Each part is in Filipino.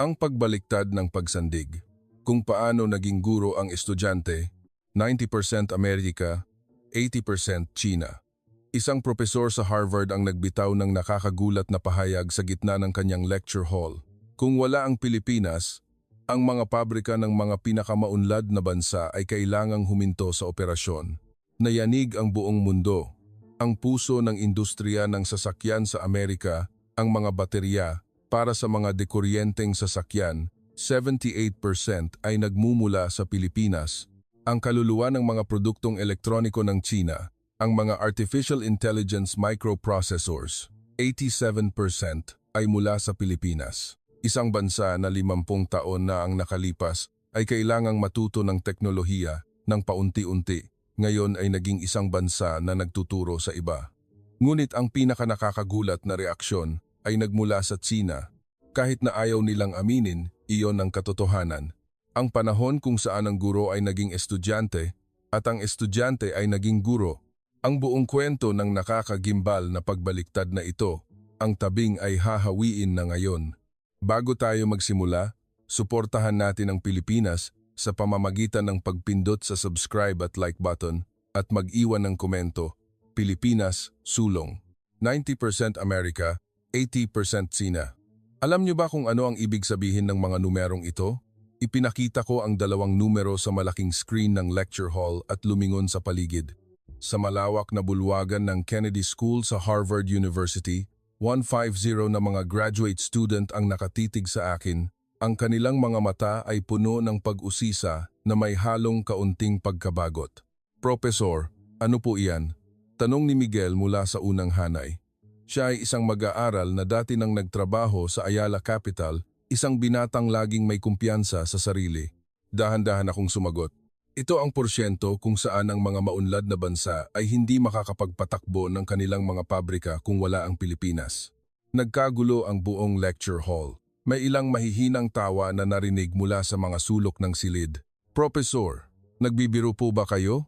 Ang pagbaliktad ng pagsandig. Kung paano naging guro ang estudyante, 90% Amerika, 80% China. Isang propesor sa Harvard ang nagbitaw ng nakakagulat na pahayag sa gitna ng kanyang lecture hall. Kung wala ang Pilipinas, ang mga pabrika ng mga pinakamaunlad na bansa ay kailangang huminto sa operasyon. Nayanig ang buong mundo. Ang puso ng industriya ng sasakyan sa Amerika, ang mga baterya, para sa mga dekuryenteng sasakyan, 78% ay nagmumula sa Pilipinas. Ang kaluluwa ng mga produktong elektroniko ng China, ang mga artificial intelligence microprocessors, 87% ay mula sa Pilipinas. Isang bansa na 50 taon na ang nakalipas ay kailangang matuto ng teknolohiya ng paunti-unti. Ngayon ay naging isang bansa na nagtuturo sa iba. Ngunit ang pinakanakakagulat na reaksyon ay nagmula sa China. Kahit na ayaw nilang aminin, iyon ang katotohanan. Ang panahon kung saan ang guro ay naging estudyante at ang estudyante ay naging guro. Ang buong kwento ng nakakagimbal na pagbaliktad na ito, ang tabing ay hahawiin na ngayon. Bago tayo magsimula, suportahan natin ang Pilipinas sa pamamagitan ng pagpindot sa subscribe at like button at mag-iwan ng komento. Pilipinas, sulong. 90% Amerika, 80% China. Alam niyo ba kung ano ang ibig sabihin ng mga numerong ito? Ipinakita ko ang dalawang numero sa malaking screen ng lecture hall at lumingon sa paligid. Sa malawak na bulwagan ng Kennedy School sa Harvard University, 150 na mga graduate student ang nakatitig sa akin. Ang kanilang mga mata ay puno ng pag-usisa na may halong kaunting pagkabagot. Professor, ano po iyan? Tanong ni Miguel mula sa unang hanay. Siya ay isang mag-aaral na dati nang nagtrabaho sa Ayala Capital, isang binatang laging may kumpiyansa sa sarili. Dahan-dahan akong sumagot. Ito ang porsyento kung saan ang mga maunlad na bansa ay hindi makakapagpatakbo ng kanilang mga pabrika kung wala ang Pilipinas. Nagkagulo ang buong lecture hall. May ilang mahihinang tawa na narinig mula sa mga sulok ng silid. Professor, nagbibiro po ba kayo?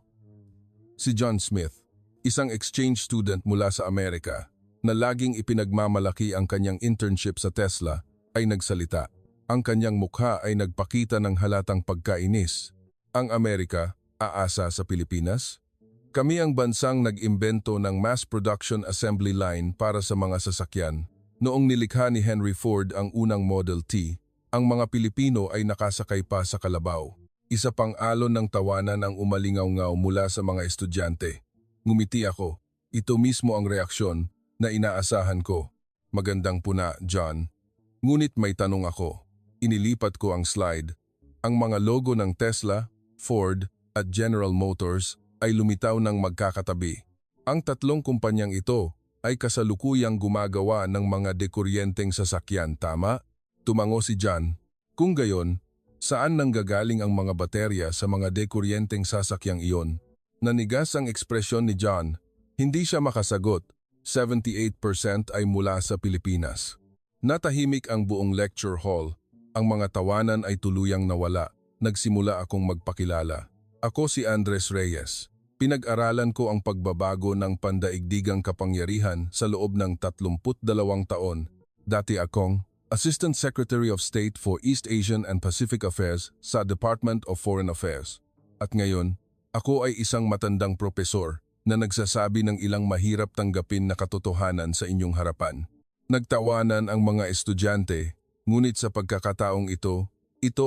Si John Smith, isang exchange student mula sa Amerika, na laging ipinagmamalaki ang kanyang internship sa Tesla, ay nagsalita. Ang kanyang mukha ay nagpakita ng halatang pagkainis. Ang Amerika, aasa sa Pilipinas? Kami ang bansang nag-imbento ng mass production assembly line para sa mga sasakyan. Noong nilikha ni Henry Ford ang unang Model T, ang mga Pilipino ay nakasakay pa sa kalabaw. Isa pang alon ng tawanan ang umalingaw-ngaw mula sa mga estudyante. Ngumiti ako. Ito mismo ang reaksyon na inaasahan ko. Magandang puna, John. Ngunit may tanong ako. Inilipat ko ang slide. Ang mga logo ng Tesla, Ford at General Motors ay lumitaw ng magkakatabi. Ang tatlong kumpanyang ito ay kasalukuyang gumagawa ng mga dekuryenteng sasakyan, tama? Tumango si John. Kung gayon, saan nanggagaling ang mga baterya sa mga dekuryenteng sasakyang iyon? Nanigas ang ekspresyon ni John. Hindi siya makasagot. 78% ay mula sa Pilipinas. Natahimik ang buong lecture hall. Ang mga tawanan ay tuluyang nawala. Nagsimula akong magpakilala. Ako si Andres Reyes. Pinag-aralan ko ang pagbabago ng pandaigdigang kapangyarihan sa loob ng 32 taon. Dati akong Assistant Secretary of State for East Asian and Pacific Affairs sa Department of Foreign Affairs. At ngayon, ako ay isang matandang propesor na nagsasabi ng ilang mahirap tanggapin na katotohanan sa inyong harapan. Nagtawanan ang mga estudyante, ngunit sa pagkakataong ito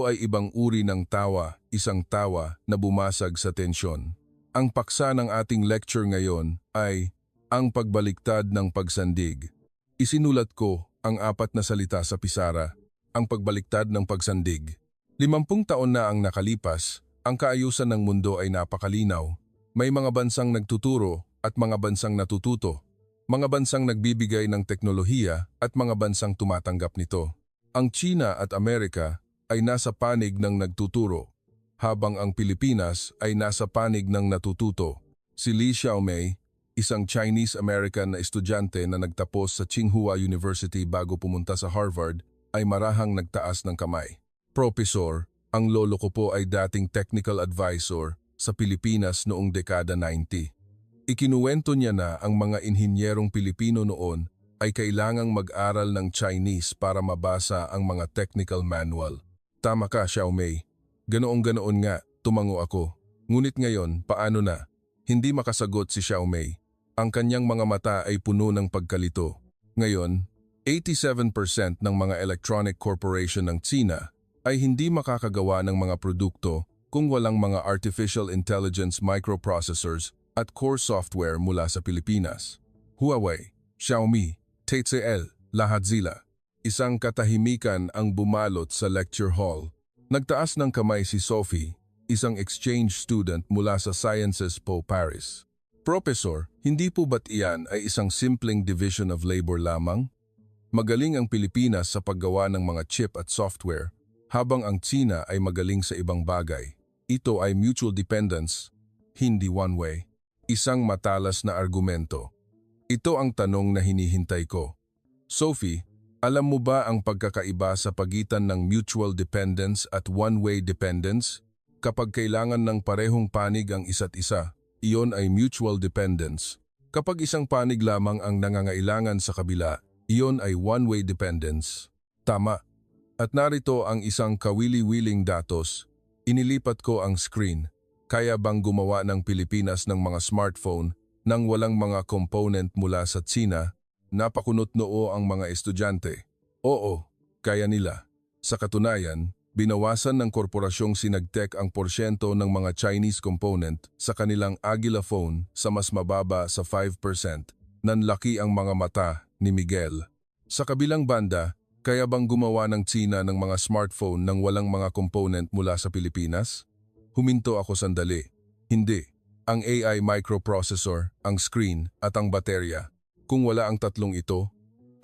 ay ibang uri ng tawa, isang tawa na bumasag sa tensyon. Ang paksa ng ating lecture ngayon ay ang pagbaliktad ng pagsandig. Isinulat ko ang 4 na salita sa pisara, ang pagbaliktad ng pagsandig. 50 taon na ang nakalipas, ang kaayusan ng mundo ay napakalinaw. May mga bansang nagtuturo at mga bansang natututo. Mga bansang nagbibigay ng teknolohiya at mga bansang tumatanggap nito. Ang China at Amerika ay nasa panig ng nagtuturo, habang ang Pilipinas ay nasa panig ng natututo. Si Li Xiaomei, isang Chinese-American na estudyante na nagtapos sa Tsinghua University bago pumunta sa Harvard, ay marahang nagtaas ng kamay. Professor, ang lolo ko po ay dating technical advisor sa Pilipinas noong dekada 90. Ikinuwento niya na ang mga inhinyerong Pilipino noon ay kailangang mag-aral ng Chinese para mabasa ang mga technical manual. Tama ka, Xiaomei. Ganoon-ganoon nga, tumango ako. Ngunit ngayon, paano na? Hindi makasagot si Xiaomei. Ang kanyang mga mata ay puno ng pagkalito. Ngayon, 87% ng mga electronic corporation ng Tsina ay hindi makakagawa ng mga produkto kung walang mga artificial intelligence microprocessors at core software mula sa Pilipinas. Huawei, Xiaomi, TCL, lahat sila. Isang katahimikan ang bumalot sa lecture hall. Nagtaas ng kamay si Sophie, isang exchange student mula sa Sciences Po Paris. Professor, hindi po ba't iyan ay isang simpleng division of labor lamang? Magaling ang Pilipinas sa paggawa ng mga chip at software, habang ang Tsina ay magaling sa ibang bagay. Ito ay mutual dependence, hindi one way. Isang matalas na argumento. Ito ang tanong na hinihintay ko. Sophie, alam mo ba ang pagkakaiba sa pagitan ng mutual dependence at one-way dependence? Kapag kailangan ng parehong panig ang isa't isa, iyon ay mutual dependence. Kapag isang panig lamang ang nangangailangan sa kabila, iyon ay one-way dependence. Tama. At narito ang isang kawili-wiling datos. Inilipat ko ang screen. Kaya bang gumawa ng Pilipinas ng mga smartphone nang walang mga component mula sa Tsina? Napakunot noo ang mga estudyante. Oo, kaya nila. Sa katunayan, binawasan ng korporasyong Sinagtec ang porsyento ng mga Chinese component sa kanilang Agila phone sa mas mababa sa 5%. Nanlaki ang mga mata ni Miguel. Sa kabilang banda, kaya bang gumawa ng Tsina ng mga smartphone nang walang mga component mula sa Pilipinas? Huminto ako sandali. Hindi. Ang AI microprocessor, ang screen at ang baterya. Kung wala ang tatlong ito,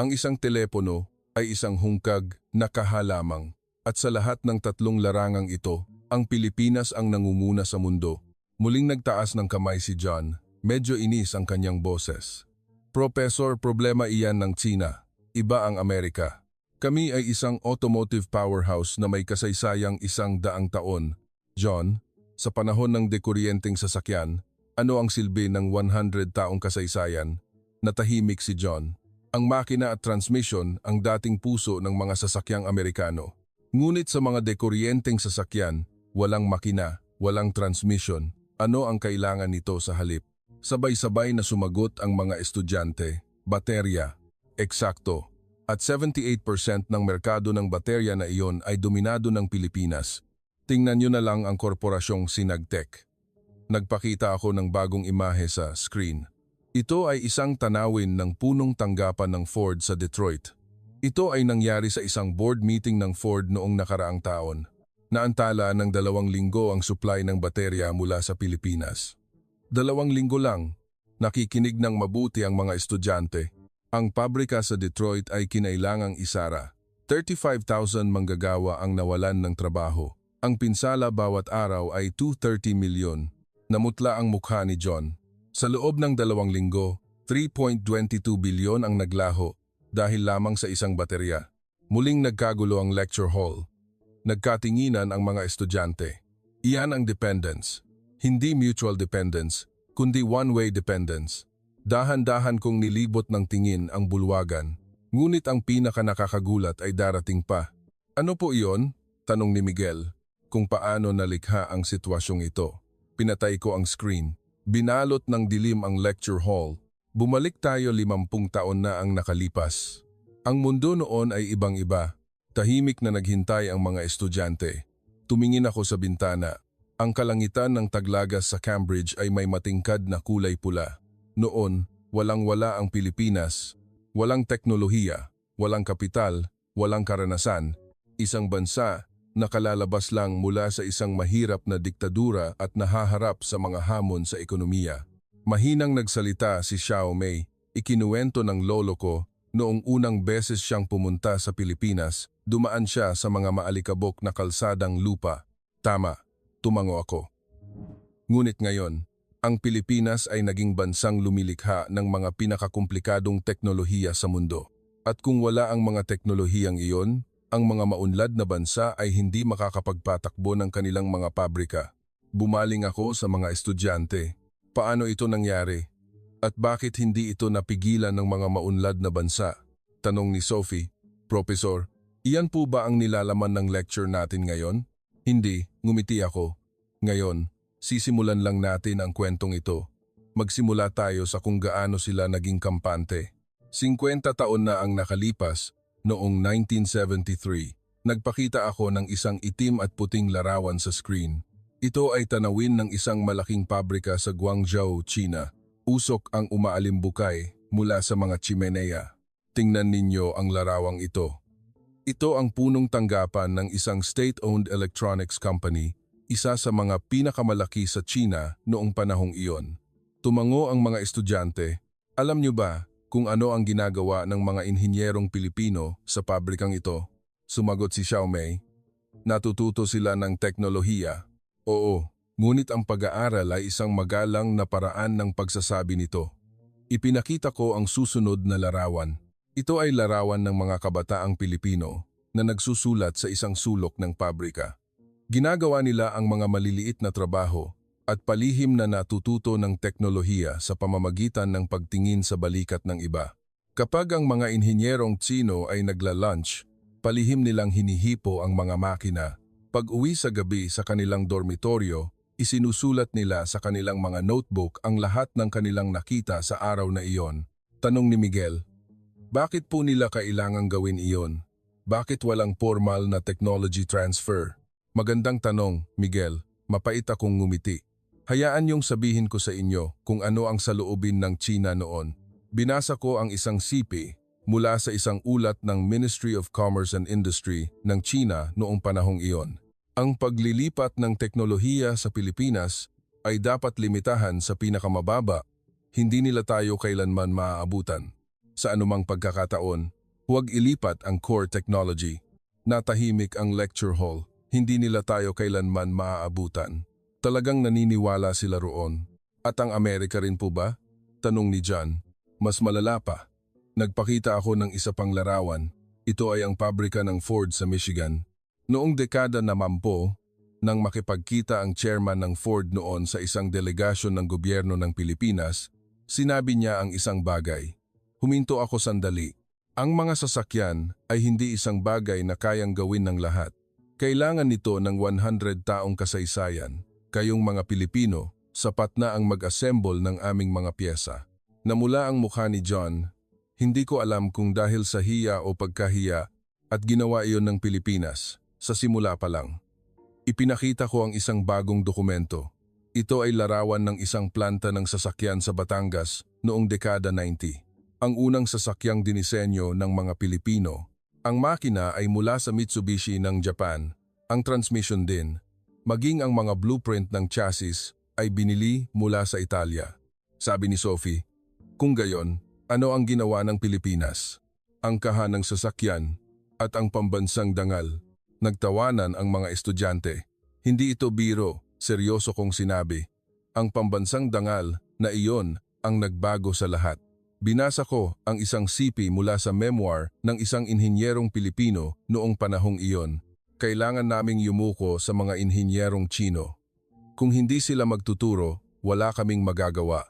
ang isang telepono ay isang hungkag na kahalamang. At sa lahat ng tatlong larangang ito, ang Pilipinas ang nangunguna sa mundo. Muling nagtaas ng kamay si John. Medyo inis ang kanyang boses. Professor, problema iyan ng Tsina. Iba ang Amerika. Kami ay isang automotive powerhouse na may kasaysayang 100 taon. John, sa panahon ng dekuryenteng sasakyan, ano ang silbi ng 100 taong kasaysayan? Natahimik si John. Ang makina at transmission ang dating puso ng mga sasakyang Amerikano. Ngunit sa mga dekuryenteng sasakyan, walang makina, walang transmission. Ano ang kailangan nito sa halip? Sabay-sabay na sumagot ang mga estudyante. Baterya. Eksakto. At 78% ng merkado ng baterya na iyon ay dominado ng Pilipinas. Tingnan nyo na lang ang korporasyong Sinagtec. Nagpakita ako ng bagong imahe sa screen. Ito ay isang tanawin ng punong tanggapan ng Ford sa Detroit. Ito ay nangyari sa isang board meeting ng Ford noong nakaraang taon. Naantala ng 2 linggo ang supply ng baterya mula sa Pilipinas. 2 linggo lang, nakikinig ng mabuti ang mga estudyante. Ang pabrika sa Detroit ay kinailangang isara. 35,000 manggagawa ang nawalan ng trabaho. Ang pinsala bawat araw ay 230 milyon. Namutla ang mukha ni John. Sa loob ng 2 linggo, 3.22 bilyon ang naglaho dahil lamang sa isang baterya. Muling nagkagulo ang lecture hall. Nagkatinginan ang mga estudyante. Iyan ang dependence. Hindi mutual dependence, kundi one-way dependence. Dahan-dahan kong nilibot ng tingin ang bulwagan. Ngunit ang pinaka-nakakagulat ay darating pa. Ano po iyon? Tanong ni Miguel. Kung paano nalikha ang sitwasyong ito. Pinatay ko ang screen. Binalot ng dilim ang lecture hall. Bumalik tayo 50 taon na ang nakalipas. Ang mundo noon ay ibang-iba. Tahimik na naghintay ang mga estudyante. Tumingin ako sa bintana. Ang kalangitan ng Taglagas sa Cambridge ay may matingkad na kulay pula. Noon, walang-wala ang Pilipinas. Walang teknolohiya, walang kapital, walang karanasan. Isang bansa nakalalabas lang mula sa isang mahirap na diktadura at nahaharap sa mga hamon sa ekonomiya. Mahinang nagsalita si Xiaomei, ikinuwento ng lolo ko, noong unang beses siyang pumunta sa Pilipinas, dumaan siya sa mga maalikabok na kalsadang lupa. Tama, tumango ako. Ngunit ngayon, ang Pilipinas ay naging bansang lumilikha ng mga pinakakomplikadong teknolohiya sa mundo. At kung wala ang mga teknolohiyang iyon, ang mga maunlad na bansa ay hindi makakapagpatakbo ng kanilang mga pabrika. Bumaling ako sa mga estudyante. Paano ito nangyari? At bakit hindi ito napigilan ng mga maunlad na bansa? Tanong ni Sophie. Professor, iyan po ba ang nilalaman ng lecture natin ngayon? Hindi, ngumiti ako. Ngayon, sisimulan lang natin ang kwentong ito. Magsimula tayo sa kung gaano sila naging kampante. 50 taon na ang nakalipas, noong 1973, nagpakita ako ng isang itim at puting larawan sa screen. Ito ay tanawin ng isang malaking pabrika sa Guangzhou, China. Usok ang umaalimbukay mula sa mga chimenea. Tingnan ninyo ang larawang ito. Ito ang punong tanggapan ng isang state-owned electronics company, isa sa mga pinakamalaki sa China noong panahong iyon. Tumango ang mga estudyante. Alam nyo ba kung ano ang ginagawa ng mga inhinyerong Pilipino sa pabrikang ito? Sumagot si Xiaomei. Natututo sila ng teknolohiya. Oo, ngunit ang pag-aaral ay isang magalang na paraan ng pagsasabi nito. Ipinakita ko ang susunod na larawan. Ito ay larawan ng mga kabataang Pilipino na nagsusulat sa isang sulok ng pabrika. Ginagawa nila ang mga maliliit na trabaho at palihim na natututo ng teknolohiya sa pamamagitan ng pagtingin sa balikat ng iba. Kapag ang mga inhinyerong Tsino ay nagla-lunch, palihim nilang hinihipo ang mga makina. Pag-uwi sa gabi sa kanilang dormitoryo, isinusulat nila sa kanilang mga notebook ang lahat ng kanilang nakita sa araw na iyon. Tanong ni Miguel, bakit po nila kailangang gawin iyon? Bakit walang formal na technology transfer? Magandang tanong, Miguel. Mapait akong ngumiti. Hayaan niyong sabihin ko sa inyo kung ano ang saloobin ng China noon. Binasa ko ang isang sipi mula sa isang ulat ng Ministry of Commerce and Industry ng China noong panahong iyon. Ang paglilipat ng teknolohiya sa Pilipinas ay dapat limitahan sa pinakamababa, hindi nila tayo kailanman maaabutan. Sa anumang pagkakataon, huwag ilipat ang core technology. Natahimik ang lecture hall, hindi nila tayo kailanman maaabutan. Talagang naniniwala sila roon. At ang Amerika rin po ba? Tanong ni John. Mas malala pa. Nagpakita ako ng isa pang larawan. Ito ay ang pabrika ng Ford sa Michigan. Noong dekada na 10, nang makipagkita ang chairman ng Ford noon sa isang delegasyon ng gobyerno ng Pilipinas, sinabi niya ang isang bagay. Huminto ako sandali. Ang mga sasakyan ay hindi isang bagay na kayang gawin ng lahat. Kailangan nito ng 100 taong kasaysayan. Kayong mga Pilipino, sapat na ang mag-assemble ng aming mga pyesa. Namula ang mukha ni John. Hindi ko alam kung dahil sa hiya o pagkahiya at ginawa iyon ng Pilipinas. Sa simula pa lang. Ipinakita ko ang isang bagong dokumento. Ito ay larawan ng isang planta ng sasakyan sa Batangas noong dekada 90. Ang unang sasakyang dinisenyo ng mga Pilipino. Ang makina ay mula sa Mitsubishi ng Japan. Ang transmission din, maging ang mga blueprint ng chassis ay binili mula sa Italia. Sabi ni Sophie, kung gayon, ano ang ginawa ng Pilipinas? Ang kahanang sasakyan at ang pambansang dangal. Nagtawanan ang mga estudyante. Hindi ito biro, seryoso kong sinabi. Ang pambansang dangal na iyon ang nagbago sa lahat. Binasa ko ang isang sipi mula sa memoir ng isang inhinyerong Pilipino noong panahong iyon. Kailangan naming yumuko sa mga inhinyerong Chino. Kung hindi sila magtuturo, wala kaming magagawa.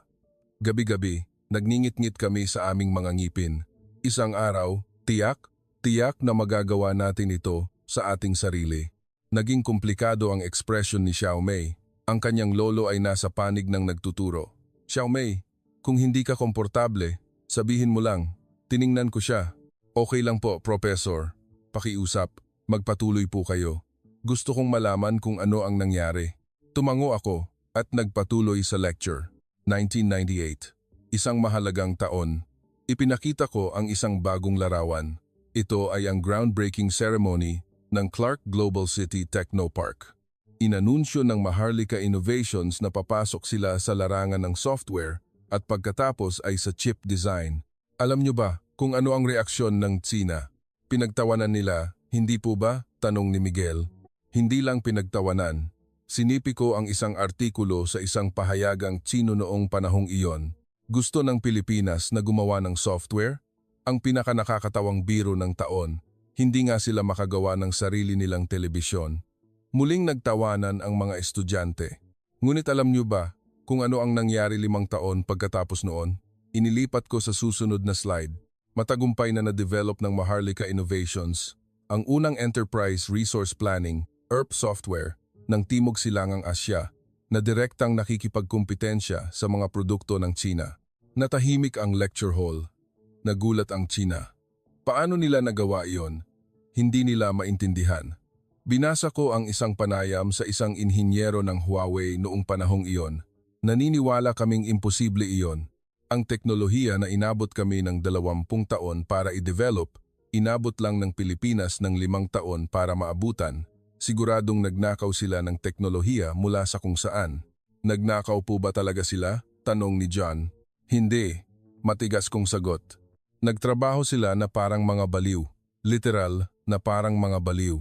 Gabi-gabi, nagngingit-ngit kami sa aming mga ngipin. Isang araw, tiyak na magagawa natin ito sa ating sarili. Naging komplikado ang ekspresyon ni Xiaomei. Ang kanyang lolo ay nasa panig ng nagtuturo. Xiaomei, kung hindi ka komportable, sabihin mo lang. Tiningnan ko siya. Okay lang po, Professor. Pakiusap, magpatuloy po kayo. Gusto kong malaman kung ano ang nangyari. Tumango ako at nagpatuloy sa lecture. 1998. Isang mahalagang taon. Ipinakita ko ang isang bagong larawan. Ito ay ang groundbreaking ceremony ng Clark Global City Technopark. Inanunsyo ng Maharlika Innovations na papasok sila sa larangan ng software at pagkatapos ay sa chip design. Alam nyo ba kung ano ang reaksyon ng Tsina? Pinagtawanan nila, hindi po ba? Tanong ni Miguel. Hindi lang pinagtawanan. Sinipi ko ang isang artikulo sa isang pahayagang Tsino noong panahong iyon. Gusto ng Pilipinas na gumawa ng software? Ang pinakanakakatawang biro ng taon. Hindi nga sila makagawa ng sarili nilang telebisyon. Muling nagtawanan ang mga estudyante. Ngunit alam niyo ba kung ano ang nangyari 5 taon pagkatapos noon? Inilipat ko sa susunod na slide. Matagumpay na na-develop ng Maharlika Innovations ang unang Enterprise Resource Planning (ERP) software ng Timog Silangang Asya na direktang nakikipagkumpetensya sa mga produkto ng China. Natahimik ang lecture hall. Nagulat ang China. Paano nila nagawa iyon? Hindi nila maintindihan. Binasa ko ang isang panayam sa isang inhinyero ng Huawei noong panahong iyon. Naniniwala kaming imposible iyon. Ang teknolohiya na inabot kami ng 20 taon para i-develop, inabot lang ng Pilipinas ng 5 taon para maabutan. Siguradong nagnakaw sila ng teknolohiya mula sa kung saan. Nagnakaw po ba talaga sila? Tanong ni John. Hindi. Matigas kong sagot. Nagtrabaho sila na parang mga baliw. Literal na parang mga baliw.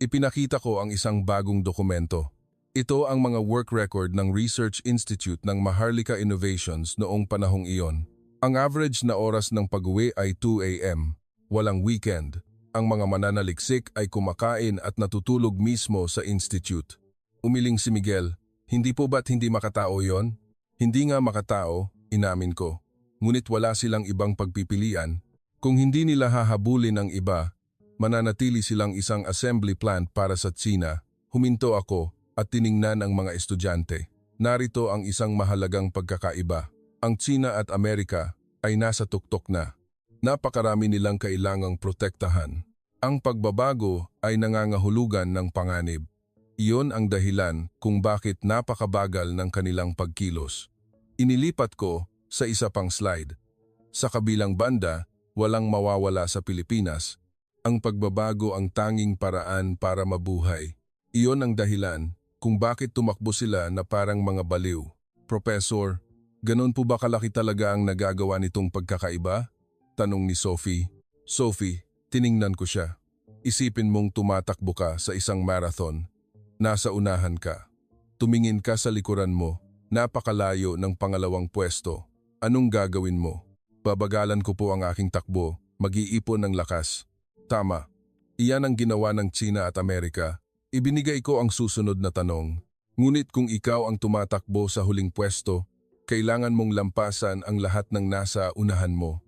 Ipinakita ko ang isang bagong dokumento. Ito ang mga work record ng Research Institute ng Maharlika Innovations noong panahong iyon. Ang average na oras ng pag-uwi ay 2 a.m. Walang weekend. Ang mga mananaliksik ay kumakain at natutulog mismo sa institute. Umiling si Miguel, hindi po ba't hindi makatao yon? Hindi nga makatao, inamin ko. Ngunit wala silang ibang pagpipilian. Kung hindi nila hahabulin ang iba, mananatili silang isang assembly plant para sa China. Huminto ako at tiningnan ang mga estudyante. Narito ang isang mahalagang pagkakaiba. Ang China at Amerika ay nasa tuktok na. Napakarami nilang kailangang protektahan. Ang pagbabago ay nangangahulugan ng panganib. Iyon ang dahilan kung bakit napakabagal ng kanilang pagkilos. Inilipat ko sa isa pang slide. Sa kabilang banda, walang mawawala sa Pilipinas. Ang pagbabago ang tanging paraan para mabuhay. Iyon ang dahilan kung bakit tumakbo sila na parang mga baliw. Professor, ganun po ba kalaki talaga ang nagagawa nitong pagkakaiba? Tanong ni Sophie. Sophie, tiningnan ko siya. Isipin mong tumatakbo ka sa isang marathon. Nasa unahan ka. Tumingin ka sa likuran mo. Napakalayo ng pangalawang pwesto. Anong gagawin mo? Babagalan ko po ang aking takbo. Mag-iipon ng lakas. Tama. Iyan ang ginawa ng China at Amerika. Ibinigay ko ang susunod na tanong. Ngunit kung ikaw ang tumatakbo sa huling pwesto, kailangan mong lampasan ang lahat ng nasa unahan mo.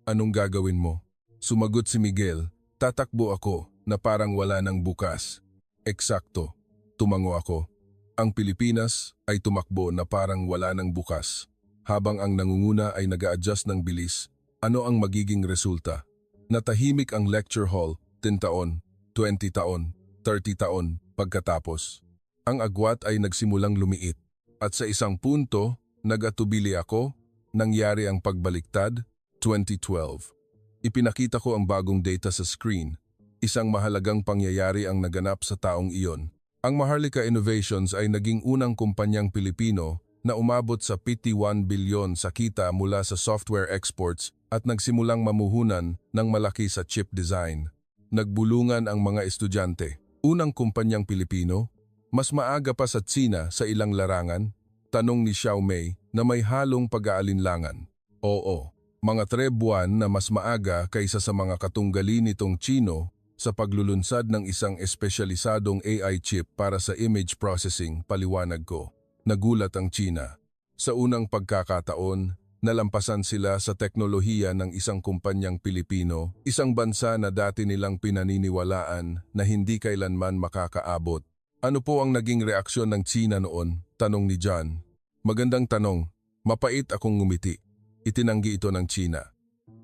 Anong gagawin mo? Sumagot si Miguel, tatakbo ako na parang wala ng bukas. Eksakto. Tumango ako. Ang Pilipinas ay tumakbo na parang wala ng bukas. Habang ang nangunguna ay nag-a-adjust ng bilis, ano ang magiging resulta? Natahimik ang lecture hall, 10 taon, 20 taon, 30 taon pagkatapos. Ang agwat ay nagsimulang lumiit. At sa isang punto, nag-atubili ako, nangyari ang pagbaliktad, 2012. Ipinakita ko ang bagong data sa screen. Isang mahalagang pangyayari ang naganap sa taong iyon. Ang Maharlika Innovations ay naging unang kumpanyang Pilipino na umabot sa 51 bilyon sa kita mula sa software exports at nagsimulang mamuhunan ng malaki sa chip design. Nagbulungan ang mga estudyante. Unang kumpanyang Pilipino, mas maaga pa sa China sa ilang larangan? Tanong ni Xiao Mei na may halong pag-aalinlangan. Oo, mga 3 buwan na mas maaga kaysa sa mga katunggali nitong Chino sa paglulunsad ng isang espesyalisadong AI chip para sa image processing, paliwanag ko. Nagulat ang China. Sa unang pagkakataon, nalampasan sila sa teknolohiya ng isang kumpanyang Pilipino, isang bansa na dati nilang pinaniniwalaan na hindi kailanman makakaabot. Ano po ang naging reaksyon ng China noon? Tanong ni John. Magandang tanong. Mapait akong ngumiti. Itinanggi ito ng China.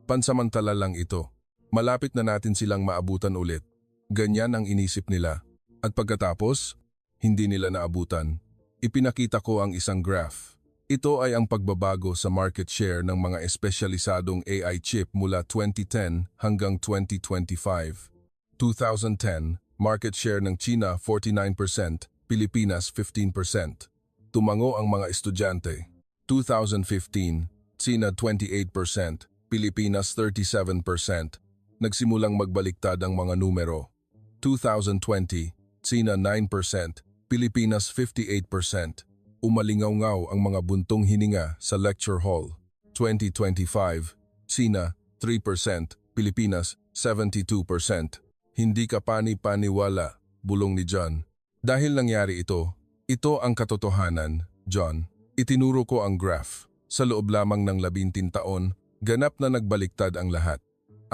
Pansamantala lang ito. Malapit na natin silang maabutan ulit. Ganyan ang inisip nila. At pagkatapos, hindi nila naabutan. Ipinakita ko ang isang graph. Ito ay ang pagbabago sa market share ng mga espesyalisadong AI chip mula 2010 hanggang 2025. 2010, market share ng China 49%, Pilipinas 15%. Tumango ang mga estudyante. 2015, China 28%, Pilipinas 37%. Nagsimulang magbaliktad ang mga numero. 2020, China 9%, Pilipinas 58%. Umalingaw-ngaw ang mga buntong hininga sa lecture hall. 2025, China 3%, Pilipinas 72%. Hindi ka pani-paniwala, bulong ni John. Dahil nangyari ito ang katotohanan, John. Itinuro ko ang graph. Sa loob lamang ng 17 taon, ganap na nagbaliktad ang lahat.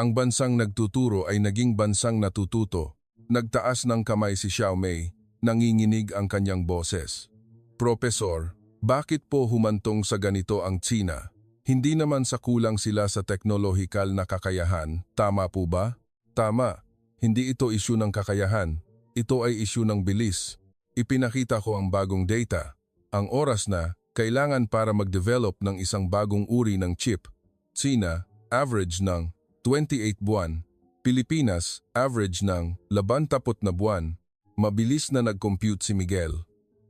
Ang bansang nagtuturo ay naging bansang natututo. Nagtaas ng kamay si Xiaomei, nanginginig ang kanyang boses. Profesor, bakit po humantong sa ganito ang Tsina? Hindi naman sa kulang sila sa teknolohikal na kakayahan, tama po ba? Tama, hindi ito isyu ng kakayahan. Ito ay isyu ng bilis. Ipinakita ko ang bagong data. Ang oras na kailangan para mag-develop ng isang bagong uri ng chip. Tsina, average ng 28 buwan. Pilipinas, average ng 80 na buwan. Mabilis na nag-compute si Miguel.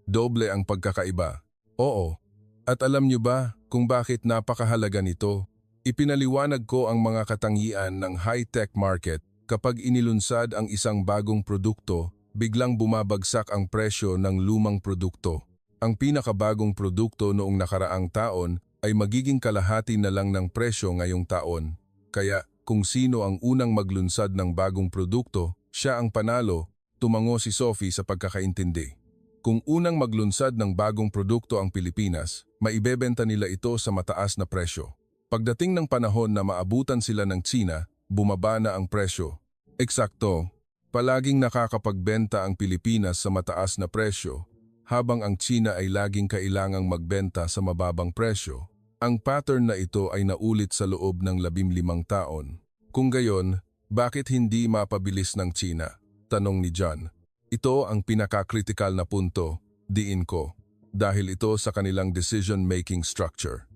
Doble ang pagkakaiba. Oo. At alam niyo ba kung bakit napakahalaga nito? Ipinaliwanag ko ang mga katangian ng high-tech market. Kapag inilunsad ang isang bagong produkto, biglang bumabagsak ang presyo ng lumang produkto. Ang pinakabagong produkto noong nakaraang taon ay magiging kalahati na lang ng presyo ngayong taon. Kaya kung sino ang unang maglunsad ng bagong produkto, siya ang panalo, tumango si Sophie sa pagkakaintindi. Kung unang maglunsad ng bagong produkto ang Pilipinas, maibebenta nila ito sa mataas na presyo. Pagdating ng panahon na maabutan sila ng Tsina, bumaba na ang presyo. Eksakto, palaging nakakapagbenta ang Pilipinas sa mataas na presyo, habang ang Tsina ay laging kailangang magbenta sa mababang presyo. Ang pattern na ito ay naulit sa loob ng 15 taon. Kung gayon, bakit hindi mapabilis ng Tsina? Tanong ni John. Ito ang pinaka-critical na punto, diin ko, dahil ito sa kanilang decision-making structure.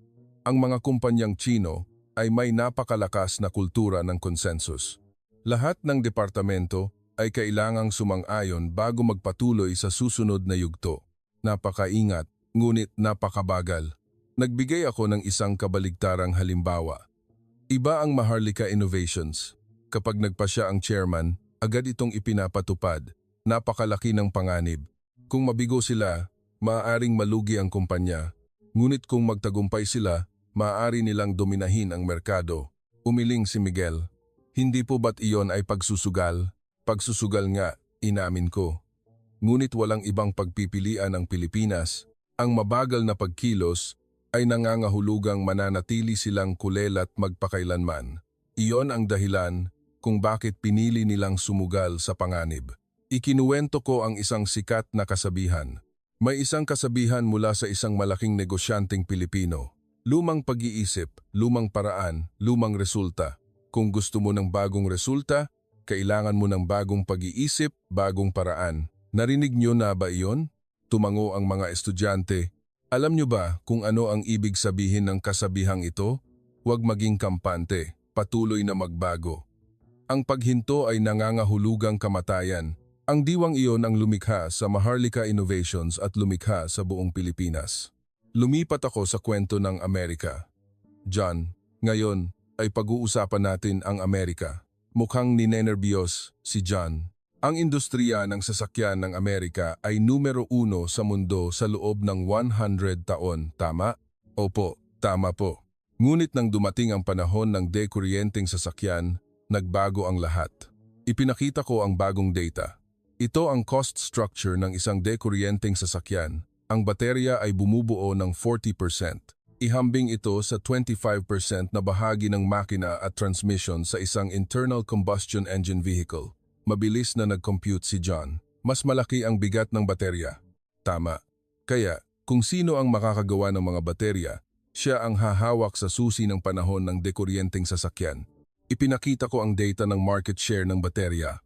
Ang mga kumpanyang Tsino ay may napakalakas na kultura ng consensus. Lahat ng departamento ay kailangang sumang-ayon bago magpatuloy sa susunod na yugto. Napakaingat, ngunit napakabagal. Nagbigay ako ng isang kabaligtarang halimbawa. Iba ang Maharlika Innovations. Kapag nagpasya ang chairman, agad itong ipinapatupad. Napakalaki ng panganib. Kung mabigo sila, maaaring malugi ang kumpanya. Ngunit kung magtagumpay sila, maaari nilang dominahin ang merkado. Umiling si Miguel. Hindi po ba't iyon ay pagsusugal? Pagsusugal nga, inamin ko. Ngunit walang ibang pagpipilian ang Pilipinas. Ang mabagal na pagkilos ay nangangahulugang mananatili silang kulelat magpakailanman. Iyon ang dahilan kung bakit pinili nilang sumugal sa panganib. Ikinuwento ko ang isang sikat na kasabihan. May isang kasabihan mula sa isang malaking negosyanteng Pilipino. Lumang pag-iisip, lumang paraan, lumang resulta. Kung gusto mo ng bagong resulta, kailangan mo ng bagong pag-iisip, bagong paraan. Narinig niyo na ba iyon? Tumango ang mga estudyante. Alam niyo ba kung ano ang ibig sabihin ng kasabihang ito? Huwag maging kampante, patuloy na magbago. Ang paghinto ay nangangahulugang kamatayan. Ang diwang iyon ang lumikha sa Maharlika Innovations at lumikha sa buong Pilipinas. Lumipat ako sa kwento ng Amerika. John, ngayon ay pag-uusapan natin ang Amerika. Mukhang ninenerbiyos si John. Ang industriya ng sasakyan ng Amerika ay numero 1 sa mundo sa loob ng 100 taon, tama? Opo, tama po. Ngunit nang dumating ang panahon ng dekuryenteng sasakyan, nagbago ang lahat. Ipinakita ko ang bagong data. Ito ang cost structure ng isang dekuryenteng sasakyan. Ang baterya ay bumubuo ng 40%. Ihambing ito sa 25% na bahagi ng makina at transmission sa isang internal combustion engine vehicle. Mabilis na nag-compute si John. Mas malaki ang bigat ng baterya. Tama. Kaya, kung sino ang makakagawa ng mga baterya, siya ang hahawak sa susi ng panahon ng dekuryenteng sasakyan. Ipinakita ko ang data ng market share ng baterya.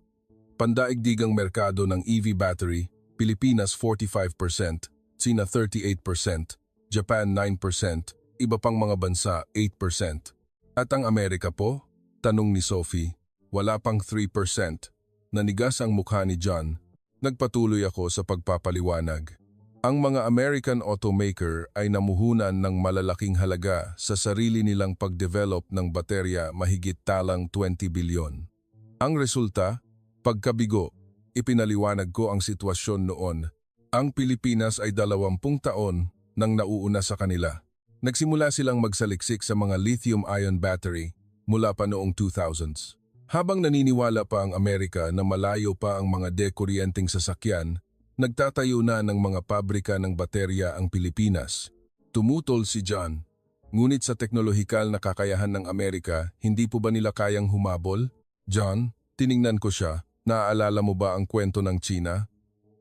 Pandaigdigang merkado ng EV battery, Pilipinas 45%, Tsina 38%, Japan 9%, iba pang mga bansa 8%. At ang Amerika po? Tanong ni Sophie. Wala pang 3%. Nanigas ang mukha ni John. Nagpatuloy ako sa pagpapaliwanag. Ang mga American automaker ay namuhunan ng malalaking halaga sa sarili nilang pag-develop ng baterya mahigit talang 20 bilyon. Ang resulta? Pagkabigo. Ipinaliwanag ko ang sitwasyon noon. Ang Pilipinas ay 20 taon nang nauuna sa kanila. Nagsimula silang magsaliksik sa mga lithium-ion battery mula pa noong 2000s. Habang naniniwala pa ang Amerika na malayo pa ang mga dekuryenteng sasakyan, nagtatayo na ng mga pabrika ng baterya ang Pilipinas. Tumutol si John. Ngunit sa teknolohikal na kakayahan ng Amerika, hindi po ba nila kayang humabol? John, tiningnan ko siya. Naaalala mo ba ang kwento ng China?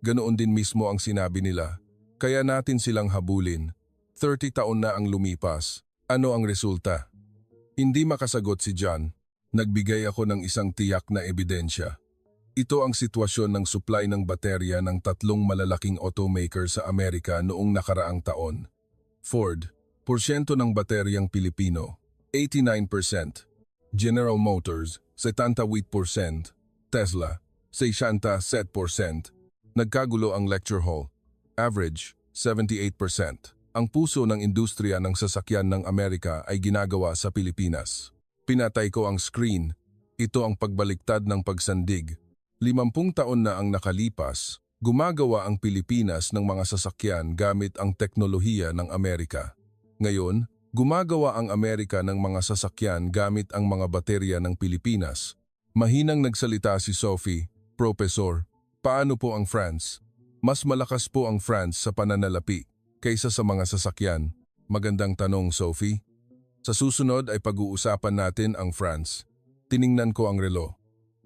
Ganoon din mismo ang sinabi nila. Kaya natin silang habulin. 30 taon na ang lumipas. Ano ang resulta? Hindi makasagot si John. Nagbigay ako ng isang tiyak na ebidensya. Ito ang sitwasyon ng supply ng baterya ng tatlong malalaking automaker sa Amerika noong nakaraang taon. Ford, porsyento ng bateryang Pilipino, 89%. General Motors, 78%. Tesla, 67%. Nagkagulo ang lecture hall. Average, 78%. Ang puso ng industriya ng sasakyan ng Amerika ay ginagawa sa Pilipinas. Pinatay ko ang screen. Ito ang pagbaliktad ng pagsandig. 50 taon na ang nakalipas, gumagawa ang Pilipinas ng mga sasakyan gamit ang teknolohiya ng Amerika. Ngayon, gumagawa ang Amerika ng mga sasakyan gamit ang mga baterya ng Pilipinas. Mahinang nagsalita si Sophie, Professor, paano po ang France? Mas malakas po ang France sa pananalapi kaysa sa mga sasakyan. Magandang tanong, Sophie. Sa susunod ay pag-uusapan natin ang France. Tiningnan ko ang relo.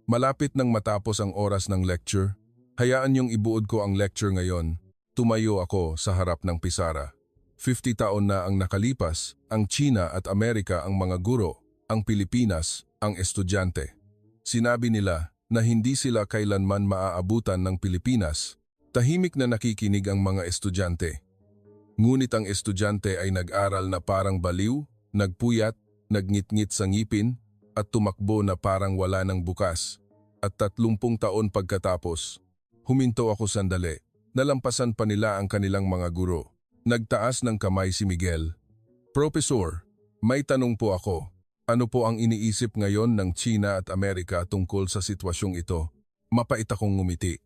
Malapit nang matapos ang oras ng lecture. Hayaan niyong ibuod ko ang lecture ngayon. Tumayo ako sa harap ng pisara. 50 taon na ang nakalipas, ang China at Amerika ang mga guro, ang Pilipinas ang estudyante. Sinabi nila na hindi sila kailanman maaabutan ng Pilipinas. Tahimik na nakikinig ang mga estudyante. Ngunit ang estudyante ay nag-aral na parang baliw, nagpuyat, nagngit-ngit sa ngipin, at tumakbo na parang wala ng bukas. At 30 taon pagkatapos, huminto ako sandali. Nalampasan pa nila ang kanilang mga guro. Nagtaas ng kamay si Miguel. Professor, may tanong po ako. Ano po ang iniisip ngayon ng China at Amerika tungkol sa sitwasyong ito? Mapait akong ngumiti.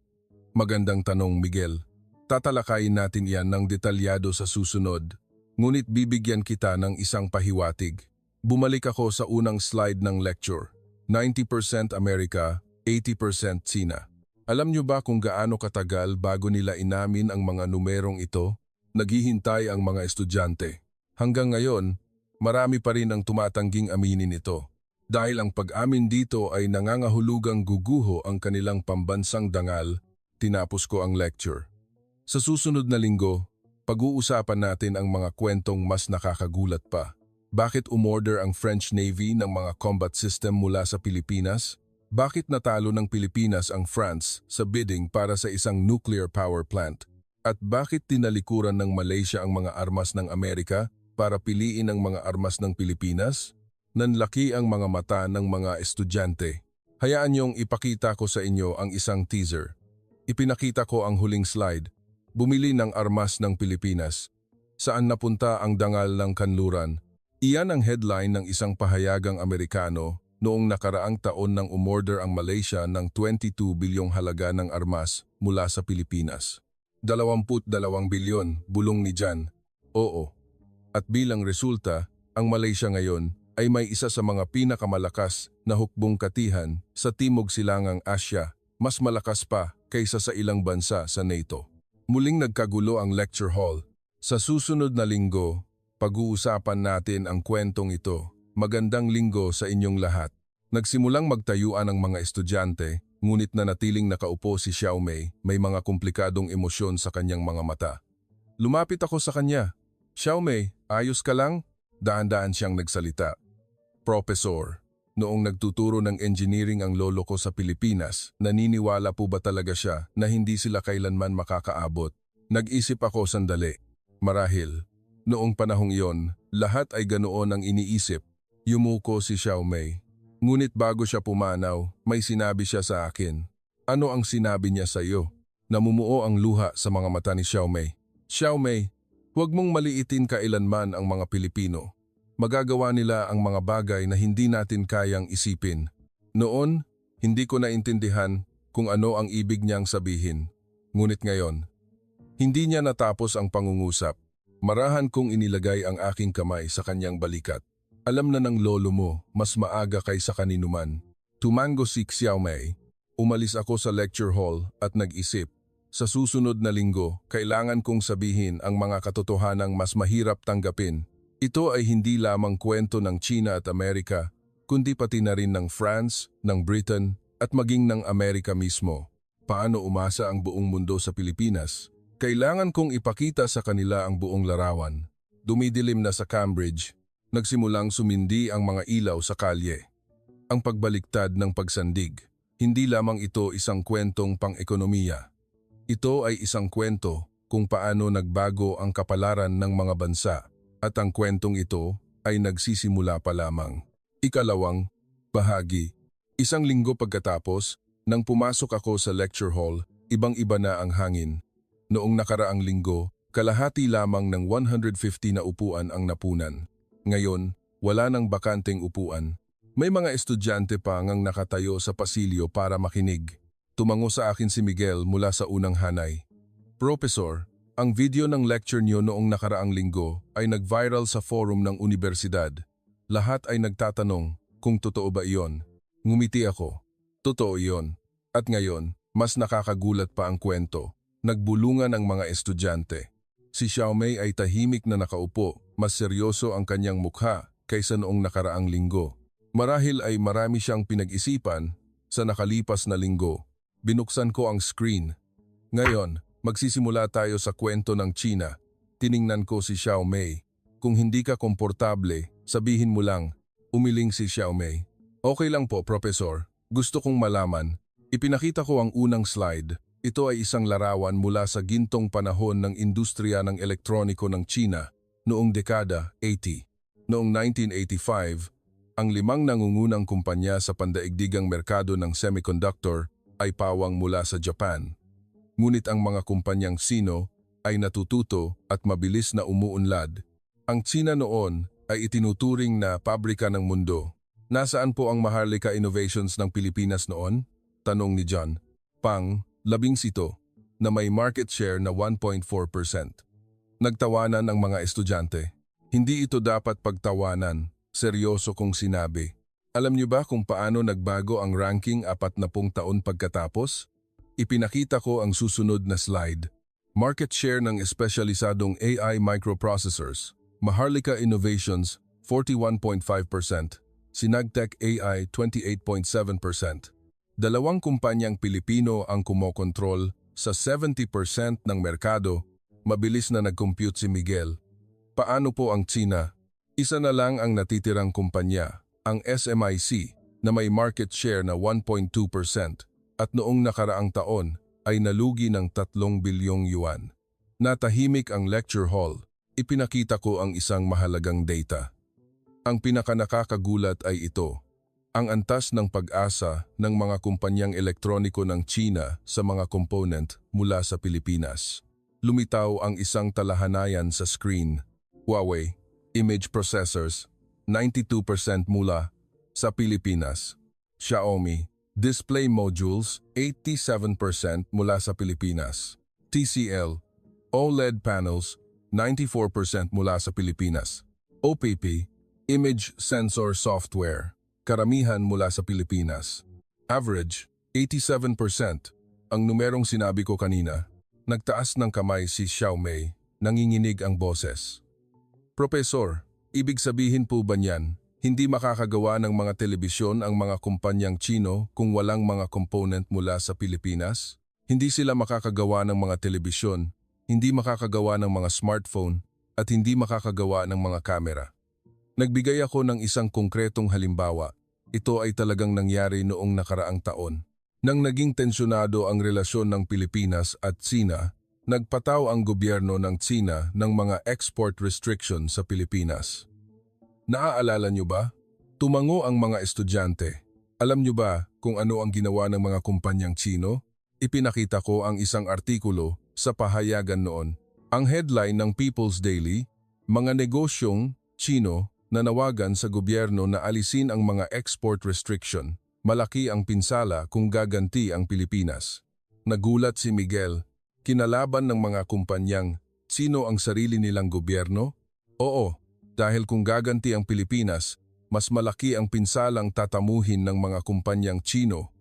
Magandang tanong, Miguel. Tatalakayin natin yan ng detalyado sa susunod. Ngunit bibigyan kita ng isang pahiwatig. Bumalik ako sa unang slide ng lecture. 90% Amerika, 80% China. Alam niyo ba kung gaano katagal bago nila inamin ang mga numerong ito? Naghihintay ang mga estudyante. Hanggang ngayon, marami pa rin ang tumatangging aminin ito. Dahil ang pag-amin dito ay nangangahulugang guguho ang kanilang pambansang dangal, tinapos ko ang lecture. Sa susunod na linggo, pag-uusapan natin ang mga kwentong mas nakakagulat pa. Bakit umorder ang French Navy ng mga combat system mula sa Pilipinas? Bakit natalo ng Pilipinas ang France sa bidding para sa isang nuclear power plant? At bakit tinalikuran ng Malaysia ang mga armas ng Amerika para piliin ang mga armas ng Pilipinas? Nanlaki ang mga mata ng mga estudyante. Hayaan niyong ipakita ko sa inyo ang isang teaser. Ipinakita ko ang huling slide. Bumili ng armas ng Pilipinas. Saan napunta ang dangal ng kanluran? Iyan ang headline ng isang pahayagang Amerikano noong nakaraang taon nang umorder ang Malaysia ng 22 bilyong halaga ng armas mula sa Pilipinas. 22 bilyon, bulong ni Jan. Oo. At bilang resulta, ang Malaysia ngayon ay may isa sa mga pinakamalakas na hukbong katihan sa Timog Silangang Asya, mas malakas pa kaysa sa ilang bansa sa NATO. Muling nagkagulo ang lecture hall. Sa susunod na linggo, pag-uusapan natin ang kwentong ito. Magandang linggo sa inyong lahat. Nagsimulang magtayuan ang mga estudyante, ngunit nanatiling nakaupo si Xiaomei, may mga komplikadong emosyon sa kanyang mga mata. Lumapit ako sa kanya. Xiaomei, ayos ka lang? Daan-daan siyang nagsalita. Professor, noong nagtuturo ng engineering ang lolo ko sa Pilipinas, naniniwala po ba talaga siya na hindi sila kailanman makakaabot? Nag-isip ako sandali. Marahil. Noong panahong iyon, lahat ay ganoon ang iniisip. Yumuko si Xiaomei. Ngunit bago siya pumanaw, may sinabi siya sa akin. Ano ang sinabi niya sa iyo? Namumuo ang luha sa mga mata ni Xiaomei. Xiaomei, huwag mong maliitin kailanman ang mga Pilipino. Magagawa nila ang mga bagay na hindi natin kayang isipin. Noon, hindi ko naintindihan kung ano ang ibig niyang sabihin. Ngunit ngayon, hindi niya natapos ang pangungusap. Marahan kong inilagay ang aking kamay sa kanyang balikat. Alam na ng lolo mo, mas maaga kaysa kaninuman. Tumango si Xiaomei. Umalis ako sa lecture hall at nag-isip. Sa susunod na linggo, kailangan kong sabihin ang mga katotohanang mas mahirap tanggapin. Ito ay hindi lamang kwento ng China at Amerika, kundi pati na rin ng France, ng Britain, at maging ng Amerika mismo. Paano umasa ang buong mundo sa Pilipinas? Kailangan kong ipakita sa kanila ang buong larawan. Dumidilim na sa Cambridge, nagsimulang sumindi ang mga ilaw sa kalye. Ang pagbaliktad ng pagsandig. Hindi lamang ito isang kwentong pang-ekonomiya. Ito ay isang kwento kung paano nagbago ang kapalaran ng mga bansa at ang kwentong ito ay nagsisimula pa lamang. Ikalawang bahagi. Isang linggo pagkatapos, nang pumasok ako sa lecture hall, ibang-iba na ang hangin. Noong nakaraang linggo, kalahati lamang ng 150 na upuan ang napunan. Ngayon, wala nang bakanteng upuan. May mga estudyante pa ngang nakatayo sa pasilyo para makinig. Tumango sa akin si Miguel mula sa unang hanay. Professor, ang video ng lecture niyo noong nakaraang linggo ay nag-viral sa forum ng universidad. Lahat ay nagtatanong kung totoo ba iyon. Ngumiti ako. Totoo iyon. At ngayon, mas nakakagulat pa ang kwento. Nagbulungan ang mga estudyante. Si Xiaomei ay tahimik na nakaupo, mas seryoso ang kanyang mukha kaysa noong nakaraang linggo. Marahil ay marami siyang pinag-isipan sa nakalipas na linggo. Binuksan ko ang screen. Ngayon, magsisimula tayo sa kwento ng China. Tiningnan ko si Xiaomei. Kung hindi ka komportable, sabihin mo lang, umiling si Xiaomei. Okay lang po, Professor. Gusto kong malaman. Ipinakita ko ang unang slide. Ito ay isang larawan mula sa gintong panahon ng industriya ng elektroniko ng China noong dekada 80. Noong 1985, ang 5 nangungunang kumpanya sa pandaigdigang merkado ng semiconductor ay pawang mula sa Japan. Ngunit ang mga kumpanyang Sino ay natututo at mabilis na umuunlad. Ang China noon ay itinuturing na pabrika ng mundo. Nasaan po ang Maharlika Innovations ng Pilipinas noon? Tanong ni John. Pang, 17, na may market share na 1.4%. Nagtawanan ang mga estudyante. Hindi ito dapat pagtawanan, seryoso kong sinabi. Alam niyo ba kung paano nagbago ang ranking 40 taon pagkatapos? Ipinakita ko ang susunod na slide. Market share ng espesyalisadong AI microprocessors. Maharlika Innovations, 41.5%. Sinagtec AI, 28.7%. Dalawang kumpanyang Pilipino ang kumokontrol sa 70% ng merkado. Mabilis na nag-compute si Miguel. Paano po ang China? Isa na lang ang natitirang kumpanya, ang SMIC, na may market share na 1.2% at noong nakaraang taon ay nalugi ng 3 bilyong yuan. Natahimik ang lecture hall. Ipinakita ko ang isang mahalagang data. Ang pinakanakakagulat ay ito. Ang antas ng pag-asa ng mga kumpanyang elektroniko ng China sa mga component mula sa Pilipinas. Lumitaw ang isang talahanayan sa screen. Huawei, image processors, 92% mula sa Pilipinas. Xiaomi, display modules, 87% mula sa Pilipinas. TCL, OLED panels, 94% mula sa Pilipinas. OPP, image sensor software, karamihan mula sa Pilipinas. Average, 87%. Ang numerong sinabi ko kanina, nagtaas ng kamay si Xiaomei, nanginginig ang boses. Professor, ibig sabihin po ba niyan, hindi makakagawa ng mga telebisyon ang mga kumpanyang Chino kung walang mga component mula sa Pilipinas? Hindi sila makakagawa ng mga telebisyon, hindi makakagawa ng mga smartphone, at hindi makakagawa ng mga kamera. Nagbigay ako ng isang konkretong halimbawa. Ito ay talagang nangyari noong nakaraang taon. Nang naging tensyonado ang relasyon ng Pilipinas at China, nagpataw ang gobyerno ng China ng mga export restriction sa Pilipinas. Naaalala niyo ba? Tumango ang mga estudyante. Alam niyo ba kung ano ang ginawa ng mga kumpanyang Chino? Ipinakita ko ang isang artikulo sa pahayagan noon. Ang headline ng People's Daily, mga negosyong Chino nanawagan sa gobyerno na alisin ang mga export restriction. Malaki ang pinsala kung gaganti ang Pilipinas. Nagulat si Miguel. Kinalaban ng mga kumpanyang Sino ang sarili nilang gobyerno? Oo, dahil kung gaganti ang Pilipinas, mas malaki ang pinsalang tatamuhin ng mga kumpanyang Chino.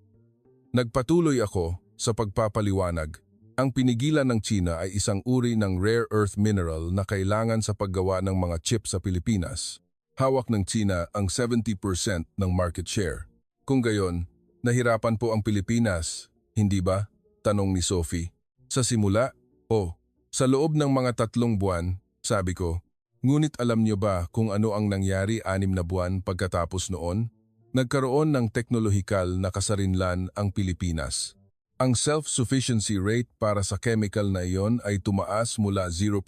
Nagpatuloy ako sa pagpapaliwanag. Ang pinigilan ng China ay isang uri ng rare earth mineral na kailangan sa paggawa ng mga chip sa Pilipinas. Hawak ng China ang 70% ng market share. Kung gayon, nahirapan po ang Pilipinas, hindi ba? Tanong ni Sophie. Sa simula, sa loob ng mga 3 buwan, sabi ko. Ngunit alam niyo ba kung ano ang nangyari 6 na buwan pagkatapos noon? Nagkaroon ng teknolohikal na kasarinlan ang Pilipinas. Ang self-sufficiency rate para sa chemical na iyon ay tumaas mula 0%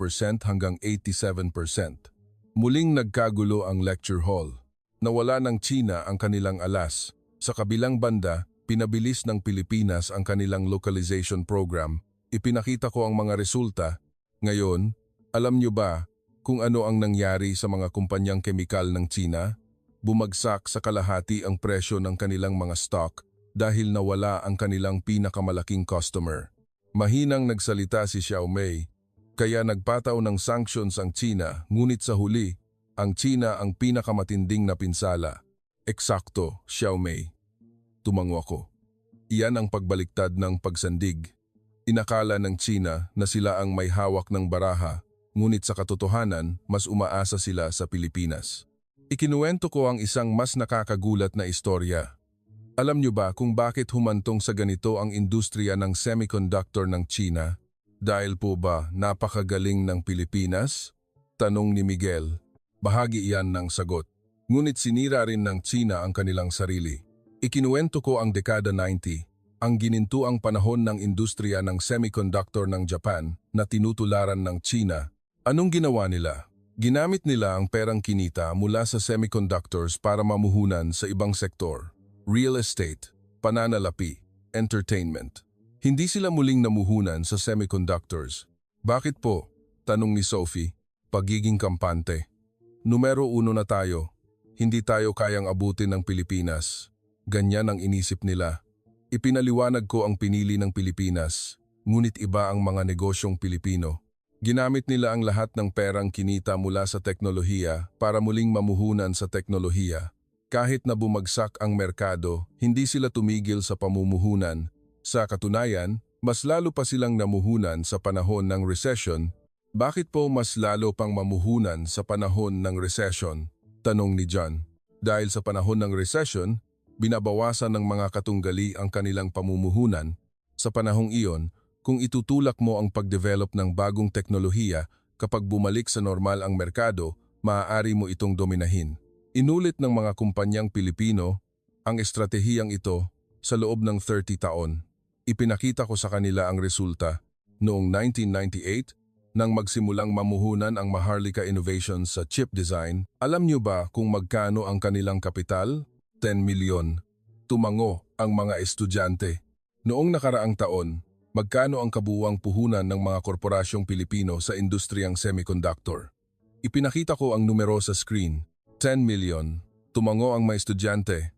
hanggang 87%. Muling nagkagulo ang lecture hall. Nawala ng China ang kanilang alas. Sa kabilang banda, pinabilis ng Pilipinas ang kanilang localization program. Ipinakita ko ang mga resulta. Ngayon, alam niyo ba kung ano ang nangyari sa mga kumpanyang kemikal ng China? Bumagsak sa kalahati ang presyo ng kanilang mga stock dahil nawala ang kanilang pinakamalaking customer. Mahinang nagsalita si Xiaomei, kaya nagpataw ng sanctions ang China, ngunit sa huli, ang China ang pinakamatinding na pinsala. Eksakto, Xiaomei. Tumango ako. Iyan ang pagbaliktad ng pagsandig. Inakala ng China na sila ang may hawak ng baraha, ngunit sa katotohanan, mas umaasa sila sa Pilipinas. Ikinuwento ko ang isang mas nakakagulat na istorya. Alam niyo ba kung bakit humantong sa ganito ang industriya ng semiconductor ng China? Dahil po ba napakagaling ng Pilipinas? Tanong ni Miguel. Bahagi iyan ng sagot. Ngunit sinira rin ng China ang kanilang sarili. Ikinuwento ko ang dekada 90, ang ginintuang panahon ng industriya ng semiconductor ng Japan na tinutularan ng China. Anong ginawa nila? Ginamit nila ang perang kinita mula sa semiconductors para mamuhunan sa ibang sektor. Real estate, pananalapi, entertainment. Hindi sila muling namuhunan sa semiconductors. Bakit po? Tanong ni Sophie. Pagiging kampante. Numero 1 na tayo. Hindi tayo kayang abutin ng Pilipinas. Ganyan ang inisip nila. Ipinaliwanag ko ang pinili ng Pilipinas, ngunit iba ang mga negosyong Pilipino. Ginamit nila ang lahat ng perang kinita mula sa teknolohiya para muling mamuhunan sa teknolohiya. Kahit na bumagsak ang merkado, hindi sila tumigil sa pamumuhunan. Sa katunayan, mas lalo pa silang namuhunan sa panahon ng recession. Bakit po mas lalo pang mamuhunan sa panahon ng recession? Tanong ni John. Dahil sa panahon ng recession, binabawasan ng mga katunggali ang kanilang pamumuhunan. Sa panahong iyon, kung itutulak mo ang pagdevelop ng bagong teknolohiya, kapag bumalik sa normal ang merkado, maaari mo itong dominahin. Inulit ng mga kumpanyang Pilipino ang estratehiyang ito sa loob ng 30 taon. Ipinakita ko sa kanila ang resulta. Noong 1998, nang magsimulang mamuhunan ang Maharlika Innovations sa chip design, alam niyo ba kung magkano ang kanilang kapital? 10 milyon. Tumango ang mga estudyante. Noong nakaraang taon, magkano ang kabuuang puhunan ng mga korporasyong Pilipino sa industriyang semiconductor? Ipinakita ko ang numero sa screen. 10 million. Tumango ang mga estudyante.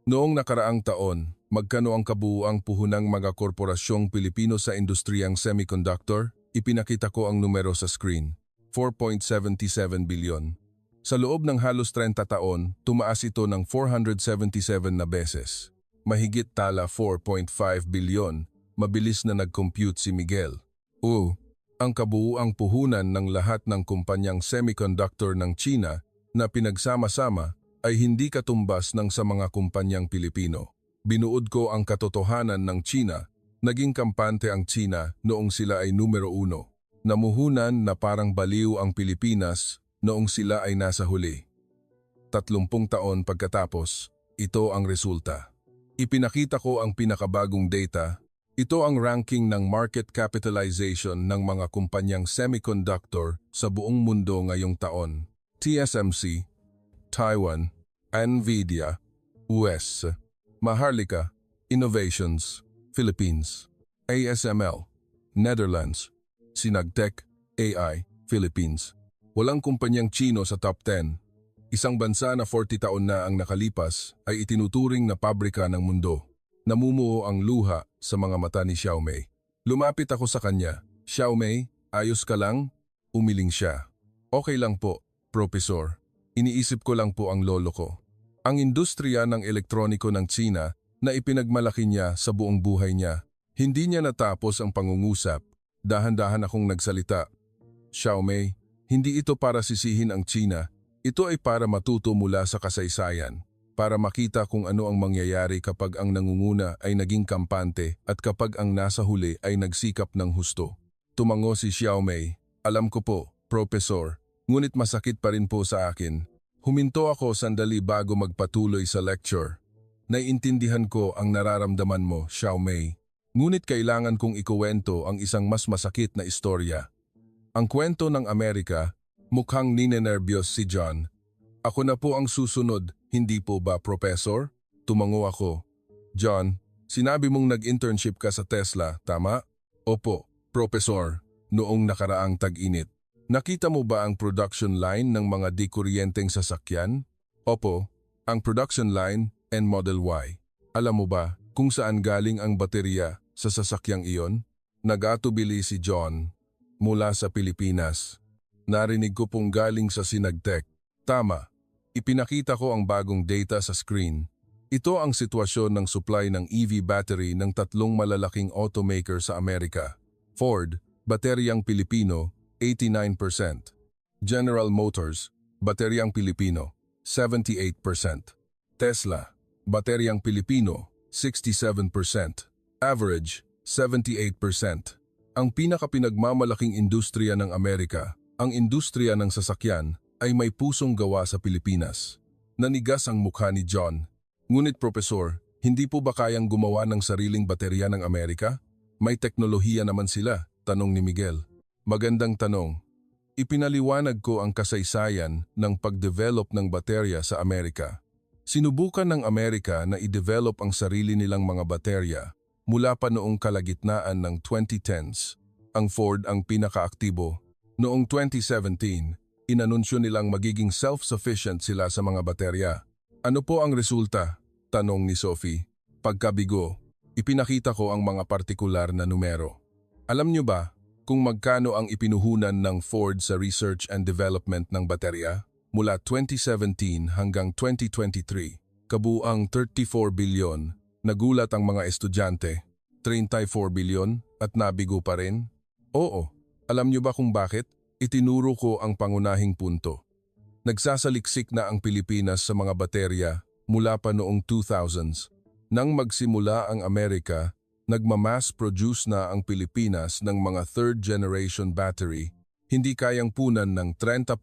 Noong nakaraang taon, magkano ang kabuuang puhunang mga korporasyong Pilipino sa industriyang semiconductor? Ipinakita ko ang numero sa screen. 4.77 billion. Sa loob ng halos 30 taon, tumaas ito ng 477 na beses. Mahigit tala 4.5 billion. Mabilis na nag-compute si Miguel. Ang kabuuang puhunan ng lahat ng kumpanyang semiconductor ng China na pinagsama-sama ay hindi katumbas ng sa mga kumpanyang Pilipino. Binuod ko ang katotohanan ng China, naging kampante ang China noong sila ay numero 1. Namuhunan na parang baliw ang Pilipinas noong sila ay nasa huli. 30 taon pagkatapos, ito ang resulta. Ipinakita ko ang pinakabagong data. Ito ang ranking ng market capitalization ng mga kumpanyang semiconductor sa buong mundo ngayong taon. TSMC, Taiwan, Nvidia, US, Maharlika, Innovations, Philippines, ASML, Netherlands, Sinagtech, AI, Philippines. Walang kumpanyang Chino sa top 10. Isang bansa na 40 taon na ang nakalipas ay itinuturing na pabrika ng mundo. Namumuo ang luha sa mga mata ni Xiaomei. Lumapit ako sa kanya. Xiaomei, ayos ka lang? Umiling siya. Okay lang po, Profesor. Iniisip ko lang po ang lolo ko. Ang industriya ng elektroniko ng China na ipinagmalaki niya sa buong buhay niya Hindi niya natapos ang pangungusap. Dahan-dahan akong nagsalita. Xiaomei, hindi ito para sisihin ang China. Ito ay para matuto mula sa kasaysayan. Para makita kung ano ang mangyayari kapag ang nangunguna ay naging kampante at kapag ang nasa huli ay nagsikap ng husto. Tumango si Xiaomei. Alam ko po, Professor, ngunit masakit pa rin po sa akin. Huminto ako sandali bago magpatuloy sa lecture. Naiintindihan ko ang nararamdaman mo, Xiaomei. Ngunit kailangan kong ikuwento ang isang mas masakit na istorya. Ang kwento ng Amerika, mukhang ninenerbyos si John. Ako na po ang susunod, hindi po ba, Professor? Tumango ako. John, sinabi mong nag-internship ka sa Tesla, tama? Opo, Professor, noong nakaraang tag-init. Nakita mo ba ang production line ng mga di-kuryenteng sasakyan? Opo, ang production line and Model Y. Alam mo ba kung saan galing ang baterya sa sasakyang iyon? Nag-atubili si John mula sa Pilipinas. Narinig ko pong galing sa Sinagtec. Tama, ipinakita ko ang bagong data sa screen. Ito ang sitwasyon ng supply ng EV battery ng tatlong malalaking automaker sa Amerika. Ford, bateryang Pilipino, 89%. General Motors, bateryang Pilipino, 78%. Tesla, bateryang Pilipino, 67%. Average, 78%. Ang pinakapinagmamalaking industriya ng Amerika, ang industriya ng sasakyan, ay may pusong gawa sa Pilipinas. Nanigas ang mukha ni John. Ngunit Professor, hindi po ba kayang gumawa ng sariling baterya ng Amerika? May teknolohiya naman sila, tanong ni Miguel. Magandang tanong. Ipinaliwanag ko ang kasaysayan ng pagdevelop ng baterya sa Amerika. Sinubukan ng Amerika na i-develop ang sarili nilang mga baterya mula pa noong kalagitnaan ng 2010s. Ang Ford ang pinakaaktibo. Noong 2017, inanunsyo nilang magiging self-sufficient sila sa mga baterya. Ano po ang resulta? Tanong ni Sophie. Pagkabigo, ipinakita ko ang mga partikular na numero. Alam niyo ba kung magkano ang ipinuhunan ng Ford sa research and development ng baterya? Mula 2017 hanggang 2023, kabuang 34 bilyon. Nagulat ang mga estudyante, 34 bilyon at nabigo pa rin? Oo, alam niyo ba kung bakit? Itinuro ko ang pangunahing punto. Nagsasaliksik na ang Pilipinas sa mga baterya mula pa noong 2000s. Nang magsimula ang Amerika, nagmamass produce na ang Pilipinas ng mga third-generation battery. Hindi kayang punan ng 30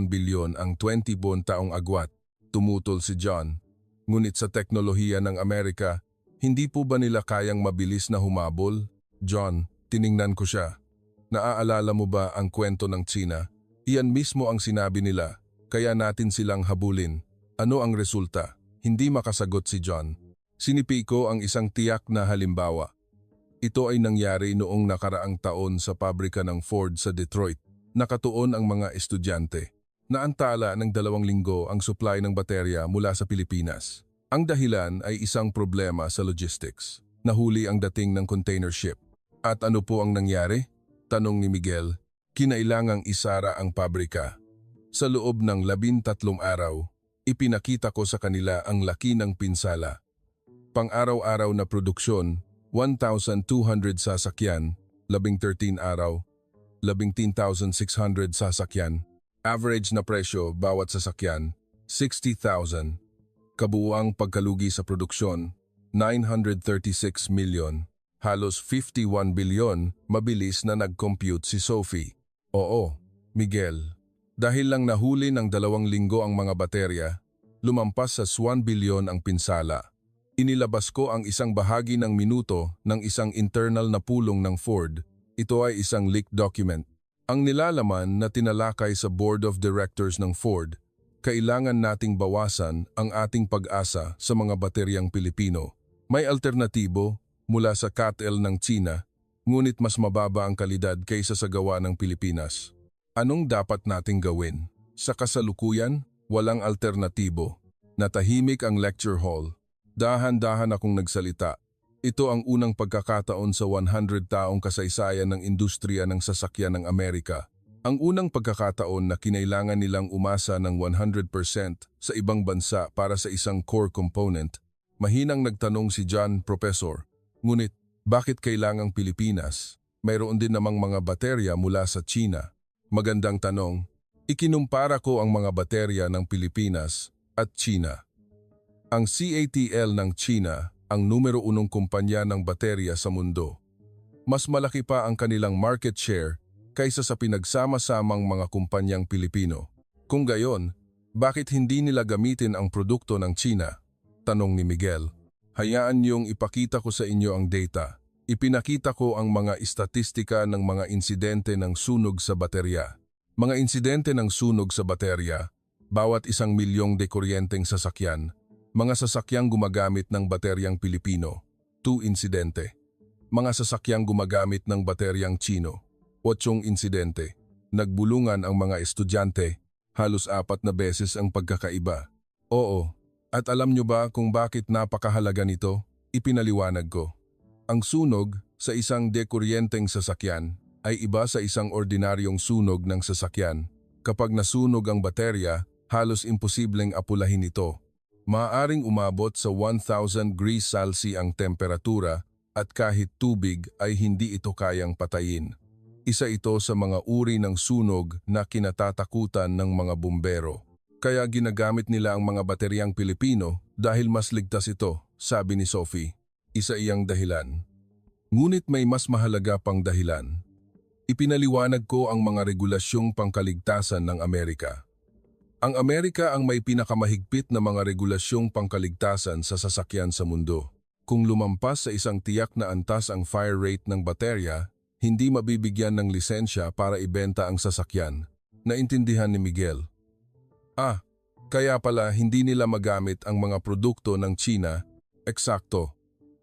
bilyon ang 20 taong agwat. Tumutol si John. Ngunit sa teknolohiya ng Amerika, hindi po ba nila kayang mabilis na humabol? John, tiningnan ko siya. Naaalala mo ba ang kwento ng China? Iyan mismo ang sinabi nila, kaya natin silang habulin. Ano ang resulta? Hindi makasagot si John. Sinipi ko ang isang tiyak na halimbawa. Ito ay nangyari noong nakaraang taon sa pabrika ng Ford sa Detroit. Nakatuon ang mga estudyante. Naantala ng 2 linggo ang supply ng baterya mula sa Pilipinas. Ang dahilan ay isang problema sa logistics. Nahuli ang dating ng container ship. At ano po ang nangyari? Tanong ni Miguel. Kinailangang isara ang pabrika. Sa loob ng 13 araw, ipinakita ko sa kanila ang laki ng pinsala. Pang-araw-araw na produksyon, 1,200 sasakyan, 13 araw, 11,600 sasakyan. Average na presyo bawat sasakyan, 60,000. Kabuuang pagkalugi sa produksyon, 936 million. Halos 51 bilyon, mabilis na nag-compute si Sophie. Oo, Miguel. Dahil lang nahuli ng 2 linggo ang mga baterya, lumampas sa 1 bilyon ang pinsala. Inilabas ko ang isang bahagi ng minuto ng isang internal na pulong ng Ford. Ito ay isang leaked document. Ang nilalaman na tinalakay sa Board of Directors ng Ford, kailangan nating bawasan ang ating pag-asa sa mga bateryang Pilipino. May alternatibo mula sa CATL ng China, ngunit mas mababa ang kalidad kaysa sa gawa ng Pilipinas. Anong dapat nating gawin? Sa kasalukuyan, walang alternatibo. Natahimik ang lecture hall. Dahan-dahan akong nagsalita. Ito ang unang pagkakataon sa 100 taong kasaysayan ng industriya ng sasakyan ng Amerika. Ang unang pagkakataon na kinailangan nilang umasa ng 100% sa ibang bansa para sa isang core component. Mahinang nagtanong si John, Professor. Ngunit, Bakit kailangang Pilipinas? Mayroon din namang mga baterya mula sa China. Magandang tanong. Ikinumpara ko ang mga baterya ng Pilipinas at China. Ang CATL ng China ang numero 1 kumpanya ng baterya sa mundo. Mas malaki pa ang kanilang market share kaysa sa pinagsama-samang mga kumpanyang Pilipino. Kung gayon, bakit hindi nila gamitin ang produkto ng China? Tanong ni Miguel. Hayaan niyong ipakita ko sa inyo ang data. Ipinakita ko ang mga istatistika ng mga insidente ng sunog sa baterya. Mga insidente ng sunog sa baterya, bawat 1 milyong dekuryenteng sasakyan, mga sasakyang gumagamit ng bateryang Pilipino, 2 insidente. Mga sasakyang gumagamit ng bateryang Chino, 8 insidente. Nagbulungan ang mga estudyante, halos 4 na beses ang pagkakaiba. Oo, at alam nyo ba kung bakit napakahalaga nito? Ipinaliwanag ko. Ang sunog sa isang dekuryenteng sasakyan ay iba sa isang ordinaryong sunog ng sasakyan. Kapag nasunog ang baterya, halos imposibleng apulahin ito. Maaaring umabot sa 1,000 degrees Celsius ang temperatura at kahit tubig ay hindi ito kayang patayin. Isa ito sa mga uri ng sunog na kinatatakutan ng mga bumbero. Kaya ginagamit nila ang mga bateryang Pilipino dahil mas ligtas ito, sabi ni Sophie. Isa iyang dahilan. Ngunit may mas mahalaga pang dahilan. Ipinaliwanag ko ang mga regulasyong pangkaligtasan ng Amerika. Ang Amerika ang may pinakamahigpit na mga regulasyong pangkaligtasan sa sasakyan sa mundo. Kung lumampas sa isang tiyak na antas ang fire rate ng baterya, hindi mabibigyan ng lisensya para ibenta ang sasakyan. Naintindihan ni Miguel. Kaya pala hindi nila magamit ang mga produkto ng China. Eksakto.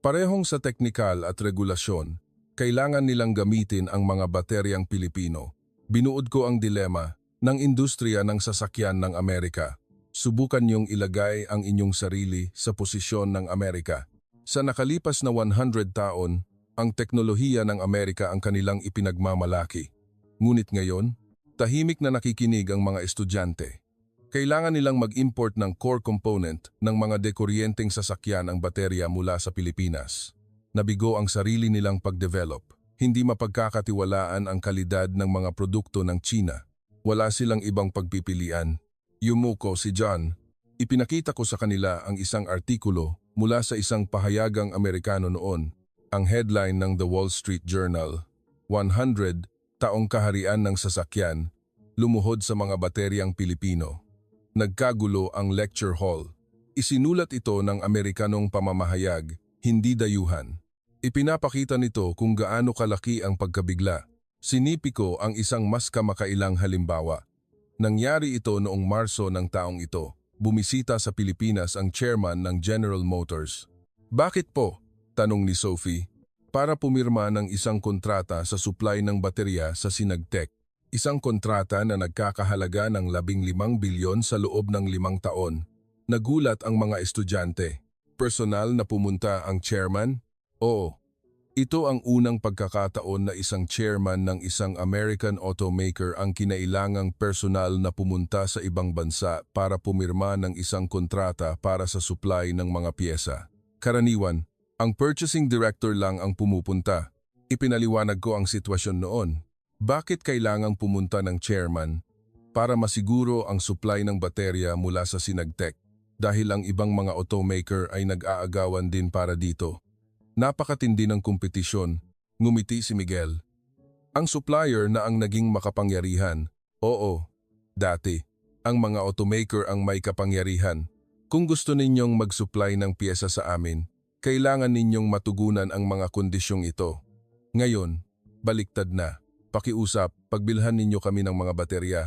Parehong sa teknikal at regulasyon, kailangan nilang gamitin ang mga bateryang Pilipino. Binuod ko ang dilema ng industriya ng sasakyan ng Amerika. Subukan niyong ilagay ang inyong sarili sa posisyon ng Amerika. Sa nakalipas na 100 taon, ang teknolohiya ng Amerika ang kanilang ipinagmamalaki. Ngunit ngayon, tahimik na nakikinig ang mga estudyante. Kailangan nilang mag-import ng core component ng mga dekuryenteng sasakyan ang baterya mula sa Pilipinas. Nabigo ang sarili nilang pag-develop. Hindi mapagkakatiwalaan ang kalidad ng mga produkto ng China. Wala silang ibang pagpipilian. Yumuko si John. Ipinakita ko sa kanila ang isang artikulo mula sa isang pahayagang Amerikano noon. Ang headline ng The Wall Street Journal, 100 taong kaharian ng sasakyan, lumuhod sa mga bateryang Pilipino. Nagkagulo ang lecture hall. Isinulat ito ng Amerikanong pamamahayag, hindi dayuhan. Ipinapakita nito kung gaano kalaki ang pagkabigla. Sinipi ko ang isang mas kamakailang halimbawa. Nangyari ito noong Marso ng taong ito. Bumisita sa Pilipinas ang chairman ng General Motors. Bakit po? Tanong ni Sophie. Para pumirma ng isang kontrata sa supply ng baterya sa Sinagtec. Isang kontrata na nagkakahalaga ng 15 bilyon sa loob ng 5 taon. Nagulat ang mga estudyante. Personal na pumunta ang chairman? Oo. Ito ang unang pagkakataon na isang chairman ng isang American automaker ang kinailangang personal na pumunta sa ibang bansa para pumirma ng isang kontrata para sa supply ng mga piyesa. Karaniwan, ang purchasing director lang ang pumupunta. Ipinaliwanag ko ang sitwasyon noon. Bakit kailangang pumunta ng chairman? Para masiguro ang supply ng baterya mula sa Sinagtec. Dahil ang ibang mga automaker ay nag-aagawan din para dito. Napakatindi ng kompetisyon, ngumiti si Miguel. Ang supplier na ang naging makapangyarihan. Oo, dati, ang mga automaker ang may kapangyarihan. Kung gusto ninyong mag-supply ng piyesa sa amin, kailangan ninyong matugunan ang mga kondisyong ito. Ngayon, baliktad na. Pakiusap, pagbilhan ninyo kami ng mga baterya.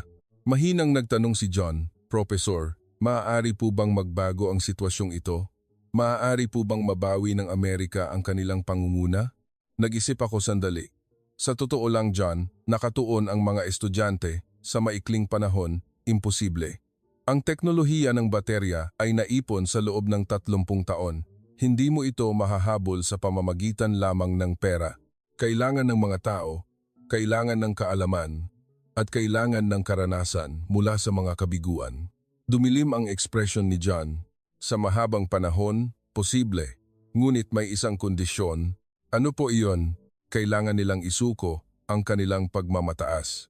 Mahinang nagtanong si John, Professor, maaari po bang magbago ang sitwasyong ito? Maaari po bang mabawi ng Amerika ang kanilang pangunguna? Nag-isip ako sandali. Sa totoo lang, John, nakatuon ang mga estudyante sa maikling panahon, imposible. Ang teknolohiya ng baterya ay naipon sa loob ng 30 taon. Hindi mo ito mahahabol sa pamamagitan lamang ng pera. Kailangan ng mga tao, kailangan ng kaalaman, at kailangan ng karanasan mula sa mga kabiguan. Dumilim ang ekspresyon ni John. Sa mahabang panahon, posible. Ngunit may isang kondisyon, Ano po iyon? Kailangan nilang isuko ang kanilang pagmamataas.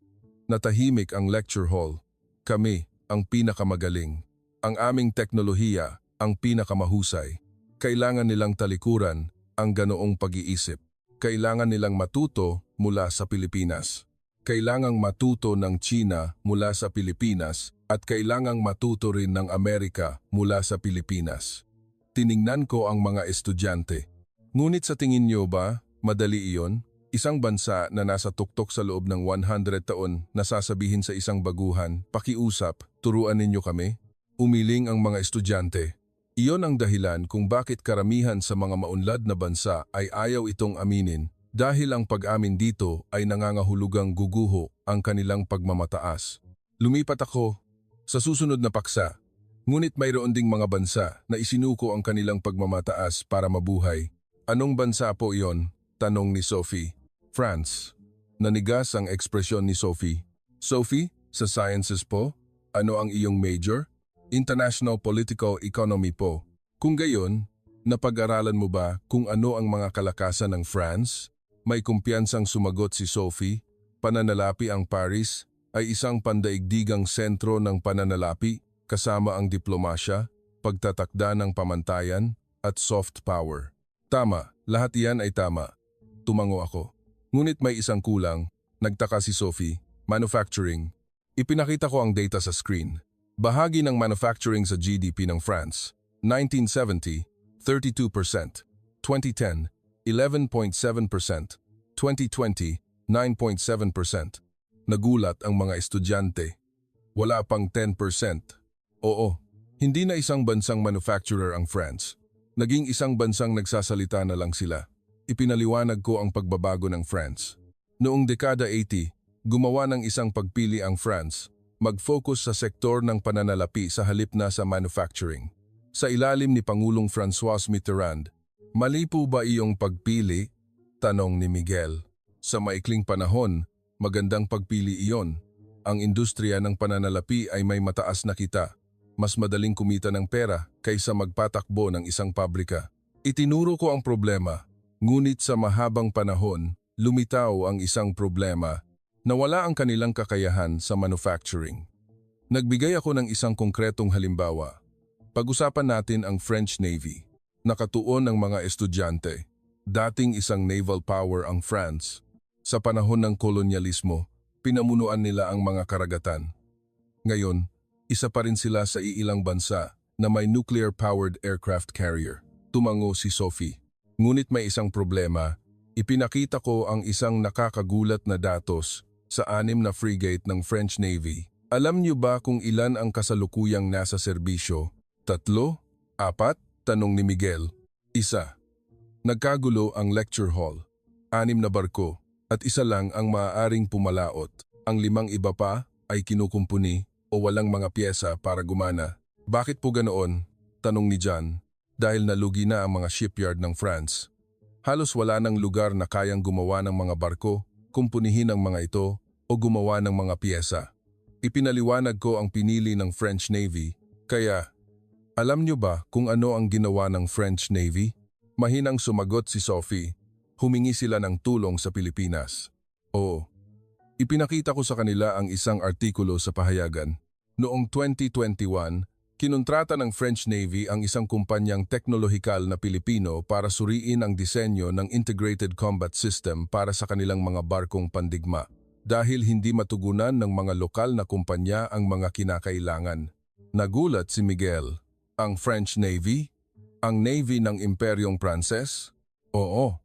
Natahimik ang lecture hall. Kami ang pinakamagaling. Ang aming teknolohiya ang pinakamahusay. Kailangan nilang talikuran ang ganoong pag-iisip. Kailangan nilang matuto mula sa Pilipinas. Kailangang matuto ng China mula sa Pilipinas at kailangang matuto rin ng Amerika mula sa Pilipinas. Tiningnan ko ang mga estudyante. Ngunit sa tingin niyo ba, madali iyon? Isang bansa na nasa tuktok sa loob ng 100 taon na sasabihin sa isang baguhan, pakiusap, turuan ninyo kami? Umiling ang mga estudyante. Iyon ang dahilan kung bakit karamihan sa mga maunlad na bansa ay ayaw itong aminin dahil ang pag-amin dito ay nangangahulugang guguho ang kanilang pagmamataas. Lumipat ako sa susunod na paksa, ngunit mayroon ding mga bansa na isinuko ang kanilang pagmamataas para mabuhay. Anong bansa po iyon? Tanong ni Sophie. France. Nanigas ang ekspresyon ni Sophie. Sophie, sa sciences po? Ano ang iyong major? International Political Economy po. Kung gayon, napag-aralan mo ba kung ano ang mga kalakasan ng France? May kumpiyansang sumagot si Sophie. Pananalapi ang Paris ay isang pandaigdigang sentro ng pananalapi kasama ang diplomasya, pagtatakda ng pamantayan at soft power. Tama, lahat iyan ay tama. Tumango ako. Ngunit may isang kulang. Nagtaka si Sophie. Manufacturing. Ipinakita ko ang data sa screen. Bahagi ng manufacturing sa GDP ng France. 1970, 32%. 2010, 11.7%. 2020, 9.7%. Nagulat ang mga estudyante. Wala pang 10%. Oo, hindi na isang bansang manufacturer ang France. Naging isang bansang nagsasalita na lang sila. Ipinaliwanag ko ang pagbabago ng France. Noong dekada 80, gumawa ng isang pagpili ang France, mag-focus sa sektor ng pananalapi sa halip na sa manufacturing. Sa ilalim ni Pangulong François Mitterrand, mali po ba iyong pagpili? Tanong ni Miguel. Sa maikling panahon, magandang pagpili iyon. Ang industriya ng pananalapi ay may mataas na kita. Mas madaling kumita ng pera kaysa magpatakbo ng isang pabrika. Itinuro ko ang problema, ngunit sa mahabang panahon, lumitaw ang isang problema. Nawala ang kanilang kakayahan sa manufacturing. Nagbigay ako ng isang konkretong halimbawa. Pag-usapan natin ang French Navy. Nakatuon ng mga estudyante. Dating isang naval power ang France. Sa panahon ng kolonyalismo, pinamunuan nila ang mga karagatan. Ngayon, isa pa rin sila sa iilang bansa na may nuclear-powered aircraft carrier. Tumango si Sophie. Ngunit may isang problema. Ipinakita ko ang isang nakakagulat na datos sa 6 na frigate ng French Navy. Alam niyo ba kung ilan ang kasalukuyang nasa serbisyo? 3? 4? Tanong ni Miguel. 1. Nagkagulo ang lecture hall. 6 na barko at isa lang ang maaaring pumalaot. Ang 5 iba pa ay kinukumpuni o walang mga pyesa para gumana. Bakit po ganoon? Tanong ni John. Dahil nalugi na ang mga shipyard ng France. Halos wala ng lugar na kayang gumawa ng mga barko, kumpunihin ang mga ito o gumawa ng mga pyesa. Ipinaliwanag ko ang pinili ng French Navy, kaya alam niyo ba kung ano ang ginawa ng French Navy? Mahinang sumagot si Sophie. Humingi sila ng tulong sa Pilipinas. Oo. Ipinakita ko sa kanila ang isang artikulo sa pahayagan. Noong 2021, kinontrata ng French Navy ang isang kumpanyang teknolohikal na Pilipino para suriin ang disenyo ng Integrated Combat System para sa kanilang mga barkong pandigma. Dahil hindi matugunan ng mga lokal na kumpanya ang mga kinakailangan. Nagulat si Miguel. Ang French Navy? Ang Navy ng Imperyong Pranses? Oo.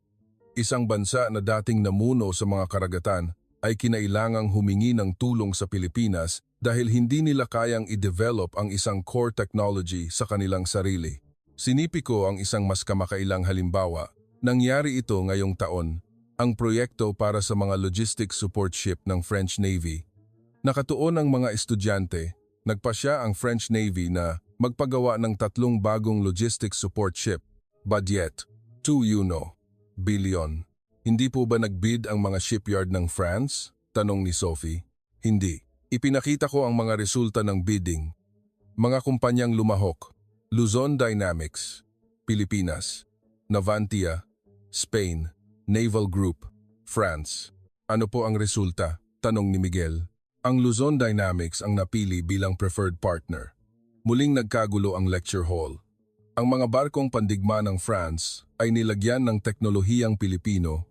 Isang bansa na dating namuno sa mga karagatan ay kinailangang humingi ng tulong sa Pilipinas dahil hindi nila kayang i-develop ang isang core technology sa kanilang sarili. Sinipi ko ang isang mas kamakailang halimbawa. Nangyari ito ngayong taon. Ang proyekto para sa mga logistics support ship ng French Navy. Nakatuon ang mga estudyante, nagpasya ang French Navy na magpagawa ng 3 bagong logistics support ship. Budget, 2 billion. Hindi po ba nagbid ang mga shipyard ng France? Tanong ni Sophie. Hindi. Ipinakita ko ang mga resulta ng bidding. Mga kumpanyang lumahok. Luzon Dynamics, Pilipinas. Navantia, Spain. Naval Group, France. Ano po ang resulta? Tanong ni Miguel. Ang Luzon Dynamics ang napili bilang preferred partner. Muling nagkagulo ang lecture hall. Ang mga barkong pandigma ng France ay nilagyan ng teknolohiyang Pilipino.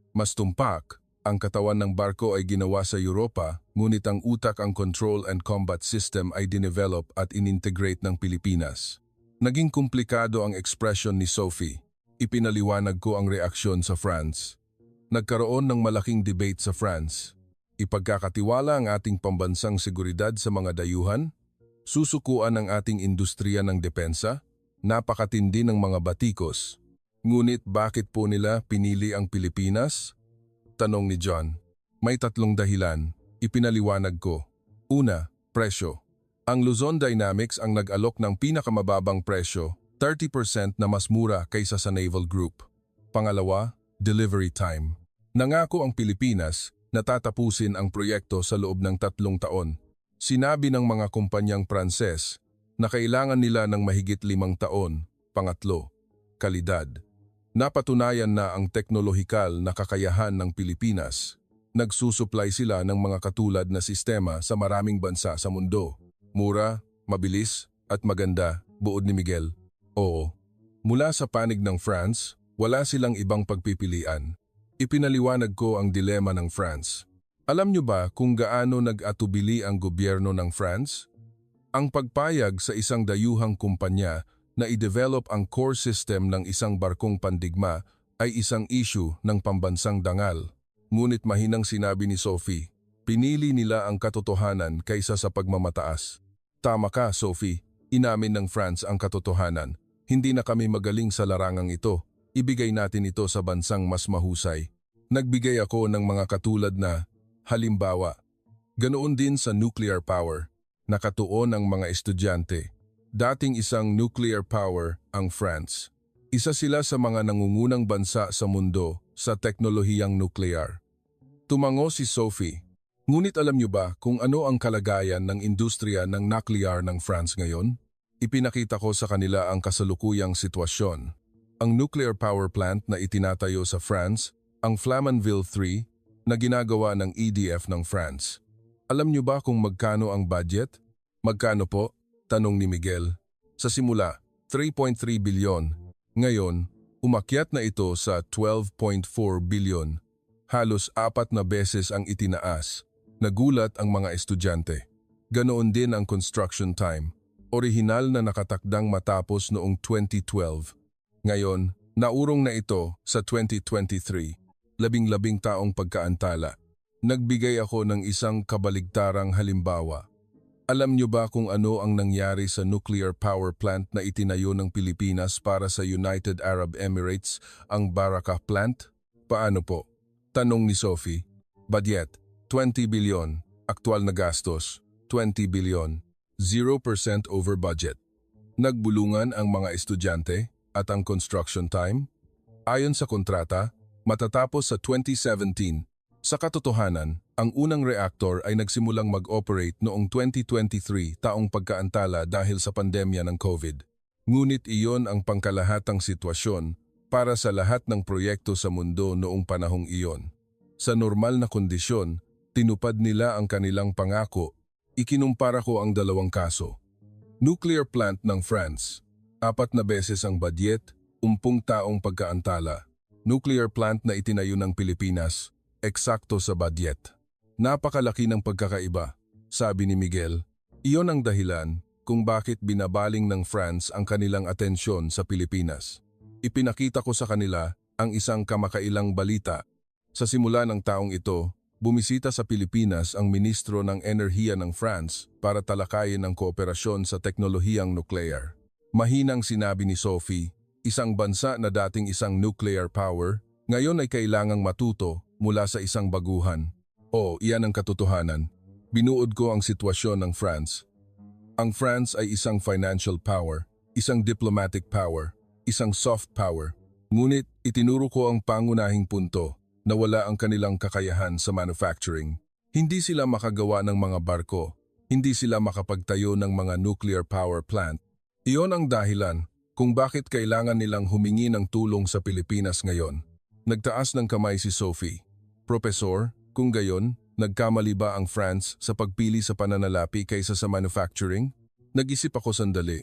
Mas tumpak, ang katawan ng barko ay ginawa sa Europa, ngunit ang utak ang control and combat system ay dinevelop at inintegrate ng Pilipinas. Naging komplikado ang ekspresyon ni Sophie. Ipinaliwanag ko ang reaksyon sa France. Nagkaroon ng malaking debate sa France. Ipagkakatiwala ang ating pambansang seguridad sa mga dayuhan? Susukuan ang ating industriya ng depensa? Napakatindi ng mga batikos. Ngunit bakit po nila pinili ang Pilipinas? Tanong ni John. May 3 dahilan. Ipinaliwanag ko. Una, presyo. Ang Luzon Dynamics ang nag-alok ng pinakamababang presyo, 30% na mas mura kaysa sa Naval Group. Pangalawa, delivery time. Nangako ang Pilipinas na tatapusin ang proyekto sa loob ng 3 taon. Sinabi ng mga kumpanyang Pranses na kailangan nila ng mahigit 5 taon. Pangatlo, kalidad. Napatunayan na ang teknolohikal na kakayahan ng Pilipinas. Nagsusupply sila ng mga katulad na sistema sa maraming bansa sa mundo. Mura, mabilis, at maganda, buod ni Miguel. Oo. Mula sa panig ng France, wala silang ibang pagpipilian. Ipinaliwanag ko ang dilema ng France. Alam niyo ba kung gaano nag-atubili ang gobyerno ng France? Ang pagpayag sa isang dayuhang kumpanya na i-develop ang core system ng isang barkong pandigma ay isang issue ng pambansang dangal. Ngunit mahinang sinabi ni Sophie, pinili nila ang katotohanan kaysa sa pagmamataas. Tama ka, Sophie. Inamin ng France ang katotohanan. Hindi na kami magaling sa larangang ito. Ibigay natin ito sa bansang mas mahusay. Nagbigay ako ng mga katulad na, halimbawa, ganoon din sa nuclear power. Nakatuon ang mga estudyante. Dating isang nuclear power ang France. Isa sila sa mga nangungunang bansa sa mundo sa teknolohiyang nuklear. Tumango si Sophie. Ngunit alam niyo ba kung ano ang kalagayan ng industriya ng nuclear ng France ngayon? Ipinakita ko sa kanila ang kasalukuyang sitwasyon. Ang nuclear power plant na itinatayo sa France, ang Flamanville 3, na ginagawa ng EDF ng France. Alam niyo ba kung magkano ang budget? Magkano po? Tanong ni Miguel. Sa simula, 3.3 bilyon. Ngayon, umakyat na ito sa 12.4 bilyon. Halos 4 na beses ang itinaas. Nagulat ang mga estudyante. Ganoon din ang construction time. Orihinal na nakatakdang matapos noong 2012. Ngayon, naurong na ito sa 2023. 11 taong pagkaantala. Nagbigay ako ng isang kabaligtarang halimbawa. Alam niyo ba kung ano ang nangyari sa nuclear power plant na itinayo ng Pilipinas para sa United Arab Emirates, ang Barakah plant? Paano po? Tanong ni Sophie. Budget, 20 bilyon. Aktual na gastos, 20 bilyon. 0% over budget. Nagbulungan ang mga estudyante at ang construction time? Ayon sa kontrata, matatapos sa 2017. Sa katotohanan, ang unang reactor ay nagsimulang mag-operate noong 2023 taong pagkaantala dahil sa pandemya ng COVID. Ngunit iyon ang pangkalahatang sitwasyon para sa lahat ng proyekto sa mundo noong panahong iyon. Sa normal na kondisyon, tinupad nila ang kanilang pangako. Ikinumpara ko ang 2 kaso. Nuclear plant ng France, 4 na beses ang budget, 10 taong pagkaantala. Nuclear plant na itinayo ng Pilipinas, eksakto sa budget. Napakalaki ng pagkakaiba, sabi ni Miguel. Iyon ang dahilan kung bakit binabaling ng France ang kanilang atensyon sa Pilipinas. Ipinakita ko sa kanila ang isang kamakailang balita. Sa simula ng taong ito, bumisita sa Pilipinas ang ministro ng enerhiya ng France para talakayin ang kooperasyon sa teknolohiyang nuclear. Mahinang sinabi ni Sophie, isang bansa na dating isang nuclear power, ngayon ay kailangang matuto mula sa isang baguhan. Iyan ang katotohanan. Binuod ko ang sitwasyon ng France. Ang France ay isang financial power, isang diplomatic power, isang soft power. Ngunit itinuro ko ang pangunahing punto na wala ang kanilang kakayahan sa manufacturing. Hindi sila makagawa ng mga barko, hindi sila makapagtayo ng mga nuclear power plant. Iyon ang dahilan kung bakit kailangan nilang humingi ng tulong sa Pilipinas ngayon. Nagtaas ng kamay si Sophie. Profesor, kung gayon, nagkamali ba ang France sa pagpili sa pananalapi kaysa sa manufacturing? Nag-isip ako sandali.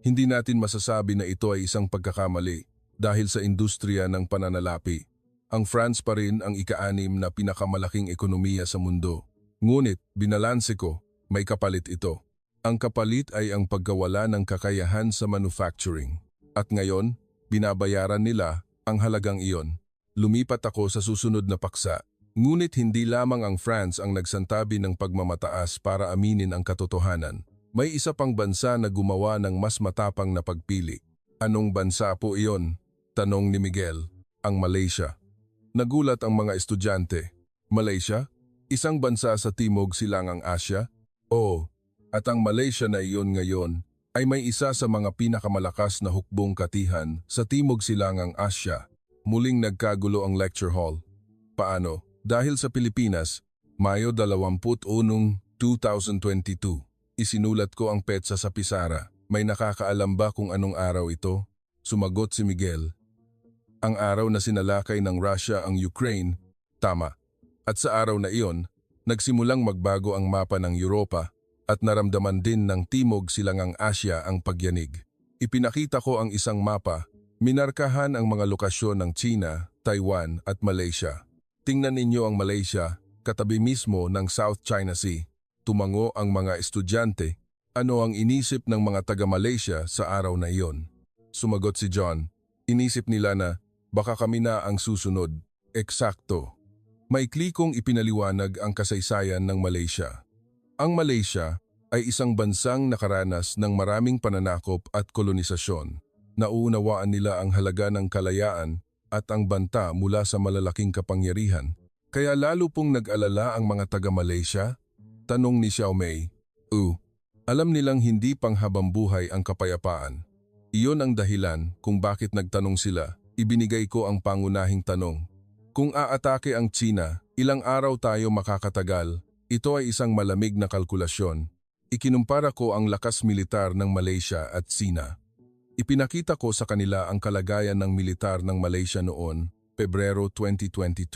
Hindi natin masasabi na ito ay isang pagkakamali dahil sa industriya ng pananalapi. Ang France pa rin ang ika-6 na pinakamalaking ekonomiya sa mundo. Ngunit, binalanse ko, may kapalit ito. Ang kapalit ay ang pagkawala ng kakayahan sa manufacturing. At ngayon, binabayaran nila ang halagang iyon. Lumipat ako sa susunod na paksa. Ngunit hindi lamang ang France ang nagsantabi ng pagmamataas para aminin ang katotohanan. May isa pang bansa na gumawa ng mas matapang na pagpili. Anong bansa po iyon? Tanong ni Miguel. Ang Malaysia. Nagulat ang mga estudyante. Malaysia? Isang bansa sa Timog Silangang Asya? Oo. At ang Malaysia na iyon ngayon ay may isa sa mga pinakamalakas na hukbong katihan sa Timog Silangang Asya. Muling nagkagulo ang lecture hall. Paano? Dahil sa Pilipinas, Mayo 21, 2022. Isinulat ko ang petsa sa pisara. May nakakaalam ba kung anong araw ito? Sumagot si Miguel. Ang araw na sinalakay ng Russia ang Ukraine, tama. At sa araw na iyon, nagsimulang magbago ang mapa ng Europa at naramdaman din ng Timog Silangang Asya ang pagyanig. Ipinakita ko ang isang mapa. Minarkahan ang mga lokasyon ng China, Taiwan at Malaysia. Tingnan ninyo ang Malaysia, katabi mismo ng South China Sea. Tumango ang mga estudyante. Ano ang inisip ng mga taga-Malaysia sa araw na iyon? Sumagot si John. Inisip nila na baka kami na ang susunod. Eksakto. Maikli kong ipinaliwanag ang kasaysayan ng Malaysia. Ang Malaysia ay isang bansang nakaranas ng maraming pananakop at kolonisasyon. Nauunawaan nila ang halaga ng kalayaan at ang banta mula sa malalaking kapangyarihan. Kaya lalo pong nag-alala ang mga taga-Malaysia? Tanong ni Xiaomei. Alam nilang hindi panghabambuhay ang kapayapaan. Iyon ang dahilan kung bakit nagtanong sila. Ibinigay ko ang pangunahing tanong. Kung aatake ang China, ilang araw tayo makakatagal? Ito ay isang malamig na kalkulasyon. Ikinumpara ko ang lakas militar ng Malaysia at China. Ipinakita ko sa kanila ang kalagayan ng militar ng Malaysia noon, Pebrero 2022.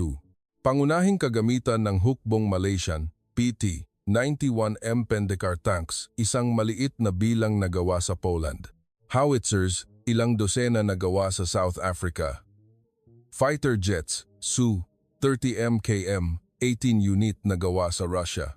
Pangunahing kagamitan ng hukbong Malaysian, PT-91M Pendekar tanks, isang maliit na bilang na gawa sa Poland. Howitzers, ilang dosena na gawa sa South Africa. Fighter jets, Su-30 MKM, 18 unit na gawa sa Russia.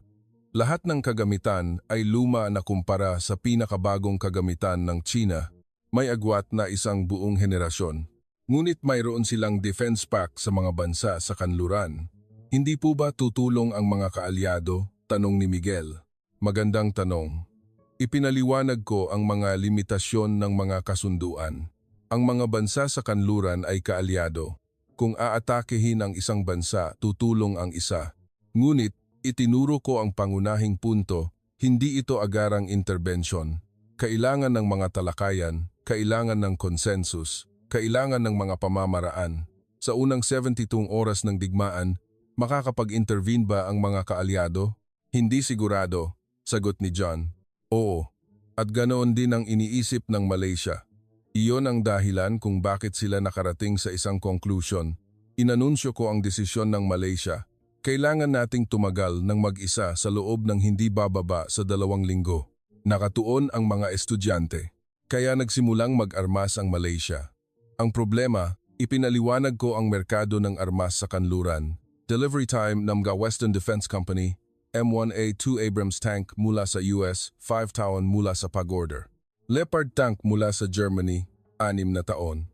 Lahat ng kagamitan ay luma na kumpara sa pinakabagong kagamitan ng China. May agwat na isang buong henerasyon. Ngunit mayroon silang defense pack sa mga bansa sa kanluran. Hindi po ba tutulong ang mga kaalyado? Tanong ni Miguel. Magandang tanong. Ipinaliwanag ko ang mga limitasyon ng mga kasunduan. Ang mga bansa sa kanluran ay kaalyado. Kung aatakehin ang isang bansa, tutulong ang isa. Ngunit, itinuro ko ang pangunahing punto, hindi ito agarang intervention. Kailangan ng mga talakayan, kailangan ng konsensus, kailangan ng mga pamamaraan. Sa unang 72 oras ng digmaan, makakapag-intervene ba ang mga kaalyado? Hindi sigurado, sagot ni John. Oo, at ganoon din ang iniisip ng Malaysia. Iyon ang dahilan kung bakit sila nakarating sa isang conclusion. Inanunsyo ko ang desisyon ng Malaysia. Kailangan nating tumagal ng mag-isa sa loob ng hindi bababa sa 2 linggo. Nakatuon ang mga estudyante. Kaya nagsimulang mag-armas ang Malaysia. Ang problema, ipinaliwanag ko ang merkado ng armas sa kanluran. Delivery time ng Western Defense Company, M1A2 Abrams tank mula sa US, 5 taon mula sa pag-order. Leopard tank mula sa Germany, 6 na taon.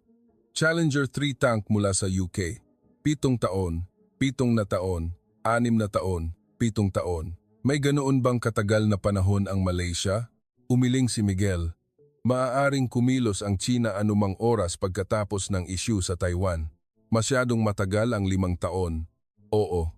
Challenger 3 tank mula sa UK, 7 taon, 7 na taon, 6 na taon, 7 taon. May ganoon bang katagal na panahon ang Malaysia? Umiling si Miguel. Maaaring kumilos ang China anumang oras pagkatapos ng issue sa Taiwan. Masyadong matagal ang 5 taon. Oo.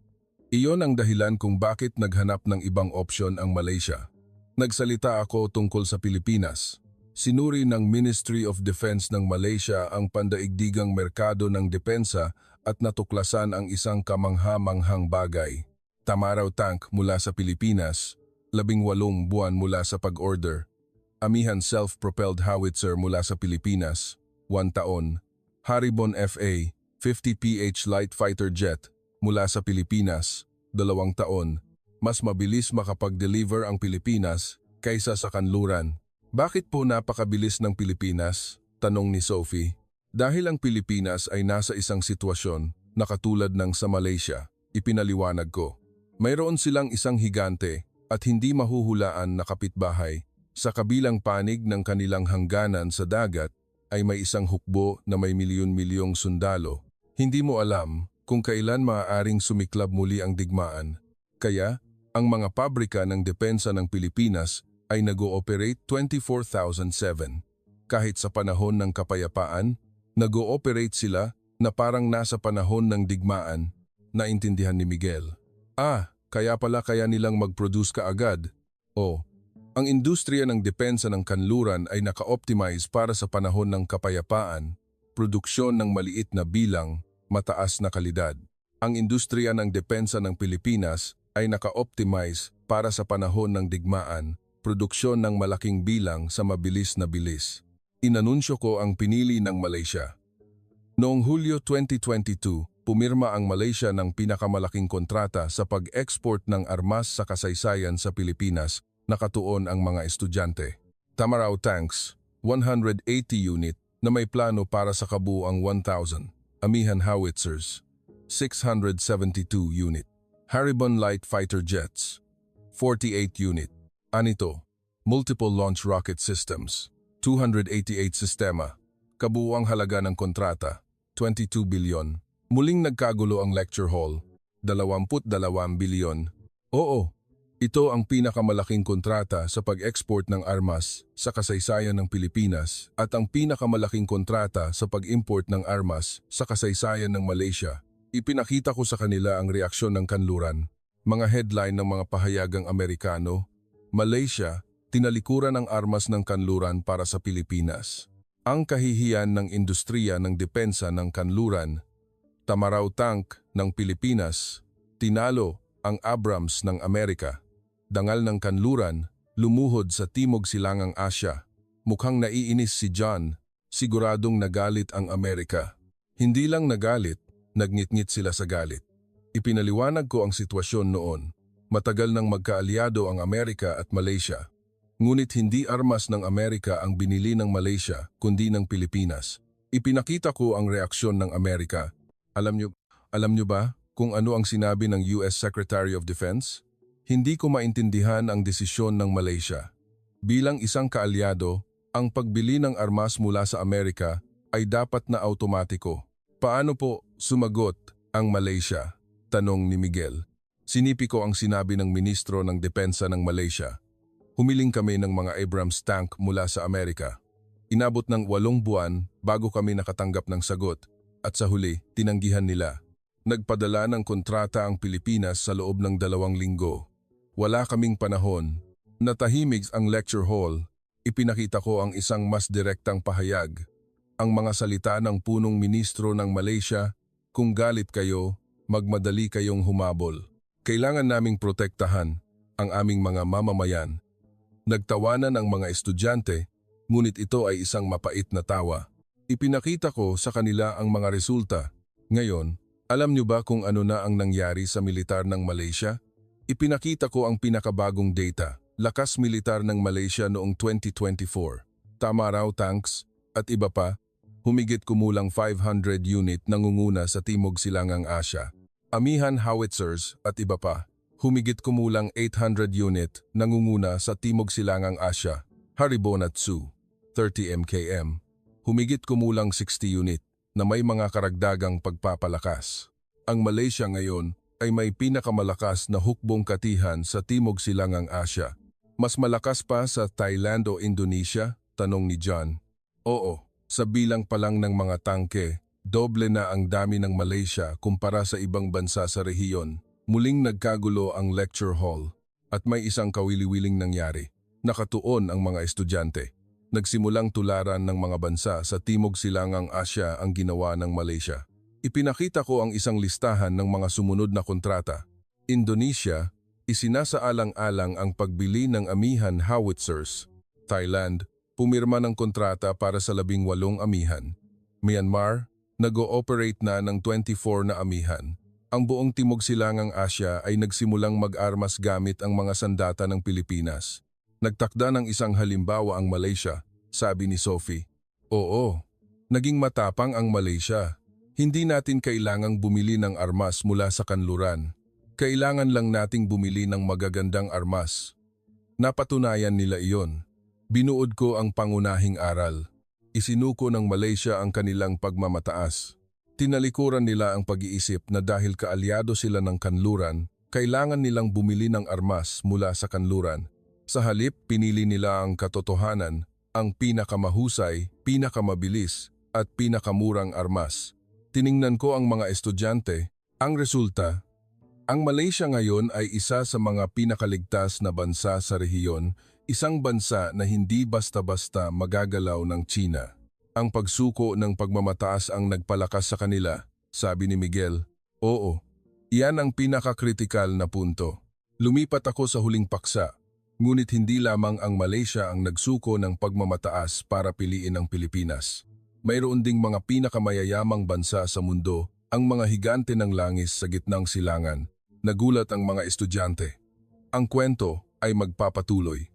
Iyon ang dahilan kung bakit naghanap ng ibang opsyon ang Malaysia. Nagsalita ako tungkol sa Pilipinas. Sinuri ng Ministry of Defense ng Malaysia ang pandaigdigang merkado ng depensa at natuklasan ang isang kamangha-manghang bagay. Tamaraw tank mula sa Pilipinas, 18 buwan mula sa pag-order. Amihan self-propelled howitzer mula sa Pilipinas, 1 taon. Haribon FA, 50 PH light fighter jet mula sa Pilipinas, 2 taon. Mas mabilis makapag-deliver ang Pilipinas kaysa sa kanluran. Bakit po napakabilis ng Pilipinas? Tanong ni Sophie. Dahil ang Pilipinas ay nasa isang sitwasyon na katulad ng sa Malaysia, ipinaliwanag ko. Mayroon silang isang higante at hindi mahuhulaan na kapitbahay. Sa kabilang panig ng kanilang hangganan sa dagat ay may isang hukbo na may milyon-milyong sundalo. Hindi mo alam kung kailan maaaring sumiklab muli ang digmaan. Kaya, ang mga pabrika ng depensa ng Pilipinas ay nag-ooperate 24/7. Kahit sa panahon ng kapayapaan, nag-ooperate sila na parang nasa panahon ng digmaan, naintindihan ni Miguel. Kaya pala kaya nilang mag-produce kaagad. Ang industriya ng depensa ng kanluran ay naka-optimize para sa panahon ng kapayapaan, produksyon ng maliit na bilang, mataas na kalidad. Ang industriya ng depensa ng Pilipinas ay naka-optimize para sa panahon ng digmaan, produksyon ng malaking bilang sa mabilis na bilis. Inanunsyo ko ang pinili ng Malaysia. Noong Hulyo 2022, pumirma ang Malaysia ng pinakamalaking kontrata sa pag-export ng armas sa kasaysayan sa Pilipinas, nakatuon ang mga estudyante. Tamaraw Tanks, 180 unit na may plano para sa kabuuang 1,000. Amihan Howitzers, 672 unit. Haribon Light Fighter Jets, 48 unit. Anito, Multiple Launch Rocket Systems, 288 sistema. Kabuuang halaga ng kontrata, 22 bilyon. Muling nagkagulo ang lecture hall, 22 bilyon. Ito ang pinakamalaking kontrata sa pag-export ng armas sa kasaysayan ng Pilipinas at ang pinakamalaking kontrata sa pag-import ng armas sa kasaysayan ng Malaysia. Ipinakita ko sa kanila ang reaksyon ng kanluran. Mga headline ng mga pahayagang Amerikano, Malaysia, tinalikuran ang armas ng kanluran para sa Pilipinas. Ang kahihiyan ng industriya ng depensa ng kanluran, Tamaraw Tank ng Pilipinas, tinalo ang Abrams ng Amerika. Dangal ng kanluran, lumuhod sa Timog Silangang Asya. Mukhang naiinis si John, siguradong nagalit ang Amerika. Hindi lang nagalit, nagngit-ngit sila sa galit. Ipinaliwanag ko ang sitwasyon noon. Matagal nang magkaalyado ang Amerika at Malaysia. Ngunit hindi armas ng Amerika ang binili ng Malaysia, kundi ng Pilipinas. Ipinakita ko ang reaksyon ng Amerika. Alam nyo ba kung ano ang sinabi ng US Secretary of Defense? Hindi ko maintindihan ang desisyon ng Malaysia. Bilang isang kaalyado, ang pagbili ng armas mula sa Amerika ay dapat na automatiko. Paano po sumagot ang Malaysia? Tanong ni Miguel. Sinipi ko ang sinabi ng Ministro ng Depensa ng Malaysia. Humiling kami ng mga Abrams tank mula sa Amerika. Inabot ng 8 buwan bago kami nakatanggap ng sagot at sa huli, tinanggihan nila. Nagpadala ng kontrata ang Pilipinas sa loob ng 2 linggo. Wala kaming panahon. Natahimik ang lecture hall. Ipinakita ko ang isang mas direktang pahayag. Ang mga salita ng punong ministro ng Malaysia, kung galit kayo, magmadali kayong humabol. Kailangan naming protektahan ang aming mga mamamayan. Nagtawanan ang mga estudyante, ngunit ito ay isang mapait na tawa. Ipinakita ko sa kanila ang mga resulta. Ngayon, alam niyo ba kung ano na ang nangyari sa militar ng Malaysia? Ipinakita ko ang pinakabagong data, lakas militar ng Malaysia noong 2024. Tamaraw Tanks at iba pa, humigit kumulang 500 unit nangunguna sa Timog Silangang Asya. Amihan Howitzers at iba pa, humigit kumulang 800 unit nangunguna sa Timog Silangang Asya. Haribonatsu, 30 MKM, humigit kumulang 60 unit na may mga karagdagang pagpapalakas. Ang Malaysia ngayon ay may pinakamalakas na hukbong katihan sa Timog Silangang Asya. Mas malakas pa sa Thailand o Indonesia? Tanong ni John. Oo, sa bilang pa lang ng mga tangke, doble na ang dami ng Malaysia kumpara sa ibang bansa sa rehiyon. Muling nagkagulo ang lecture hall at may isang kawili-wiling nangyari. Nakatuon ang mga estudyante. Nagsimulang tularan ng mga bansa sa Timog Silangang Asya ang ginawa ng Malaysia. Ipinakita ko ang isang listahan ng mga sumunod na kontrata. Indonesia, isinasaalang-alang ang pagbili ng Amihan Howitzers. Thailand, pumirma ng kontrata para sa 18 amihan. Myanmar, nag-ooperate na ng 24 na amihan. Ang buong Timog Silangang Asya ay nagsimulang mag-armas gamit ang mga sandata ng Pilipinas. Nagtakda ng isang halimbawa ang Malaysia, sabi ni Sophie. Oo, naging matapang ang Malaysia. Hindi natin kailangang bumili ng armas mula sa kanluran. Kailangan lang nating bumili ng magagandang armas. Napatunayan nila iyon. Binuod ko ang pangunahing aral. Isinuko ng Malaysia ang kanilang pagmamataas. Tinalikuran nila ang pag-iisip na dahil kaalyado sila ng kanluran, kailangan nilang bumili ng armas mula sa kanluran. Sa halip, pinili nila ang katotohanan, ang pinakamahusay, pinakamabilis, at pinakamurang armas. Tiningnan ko ang mga estudyante. Ang resulta, ang Malaysia ngayon ay isa sa mga pinakaligtas na bansa sa rehiyon, isang bansa na hindi basta-basta magagalaw ng China. Ang pagsuko ng pagmamataas ang nagpalakas sa kanila, sabi ni Miguel. Oo, iyan ang pinakakritikal na punto. Lumipat ako sa huling paksa, ngunit hindi lamang ang Malaysia ang nagsuko ng pagmamataas para piliin ang Pilipinas. Mayroon ding mga pinakamayayamang bansa sa mundo, ang mga higante ng langis sa gitnang silangan. Nagulat ang mga estudyante. Ang kwento ay magpapatuloy.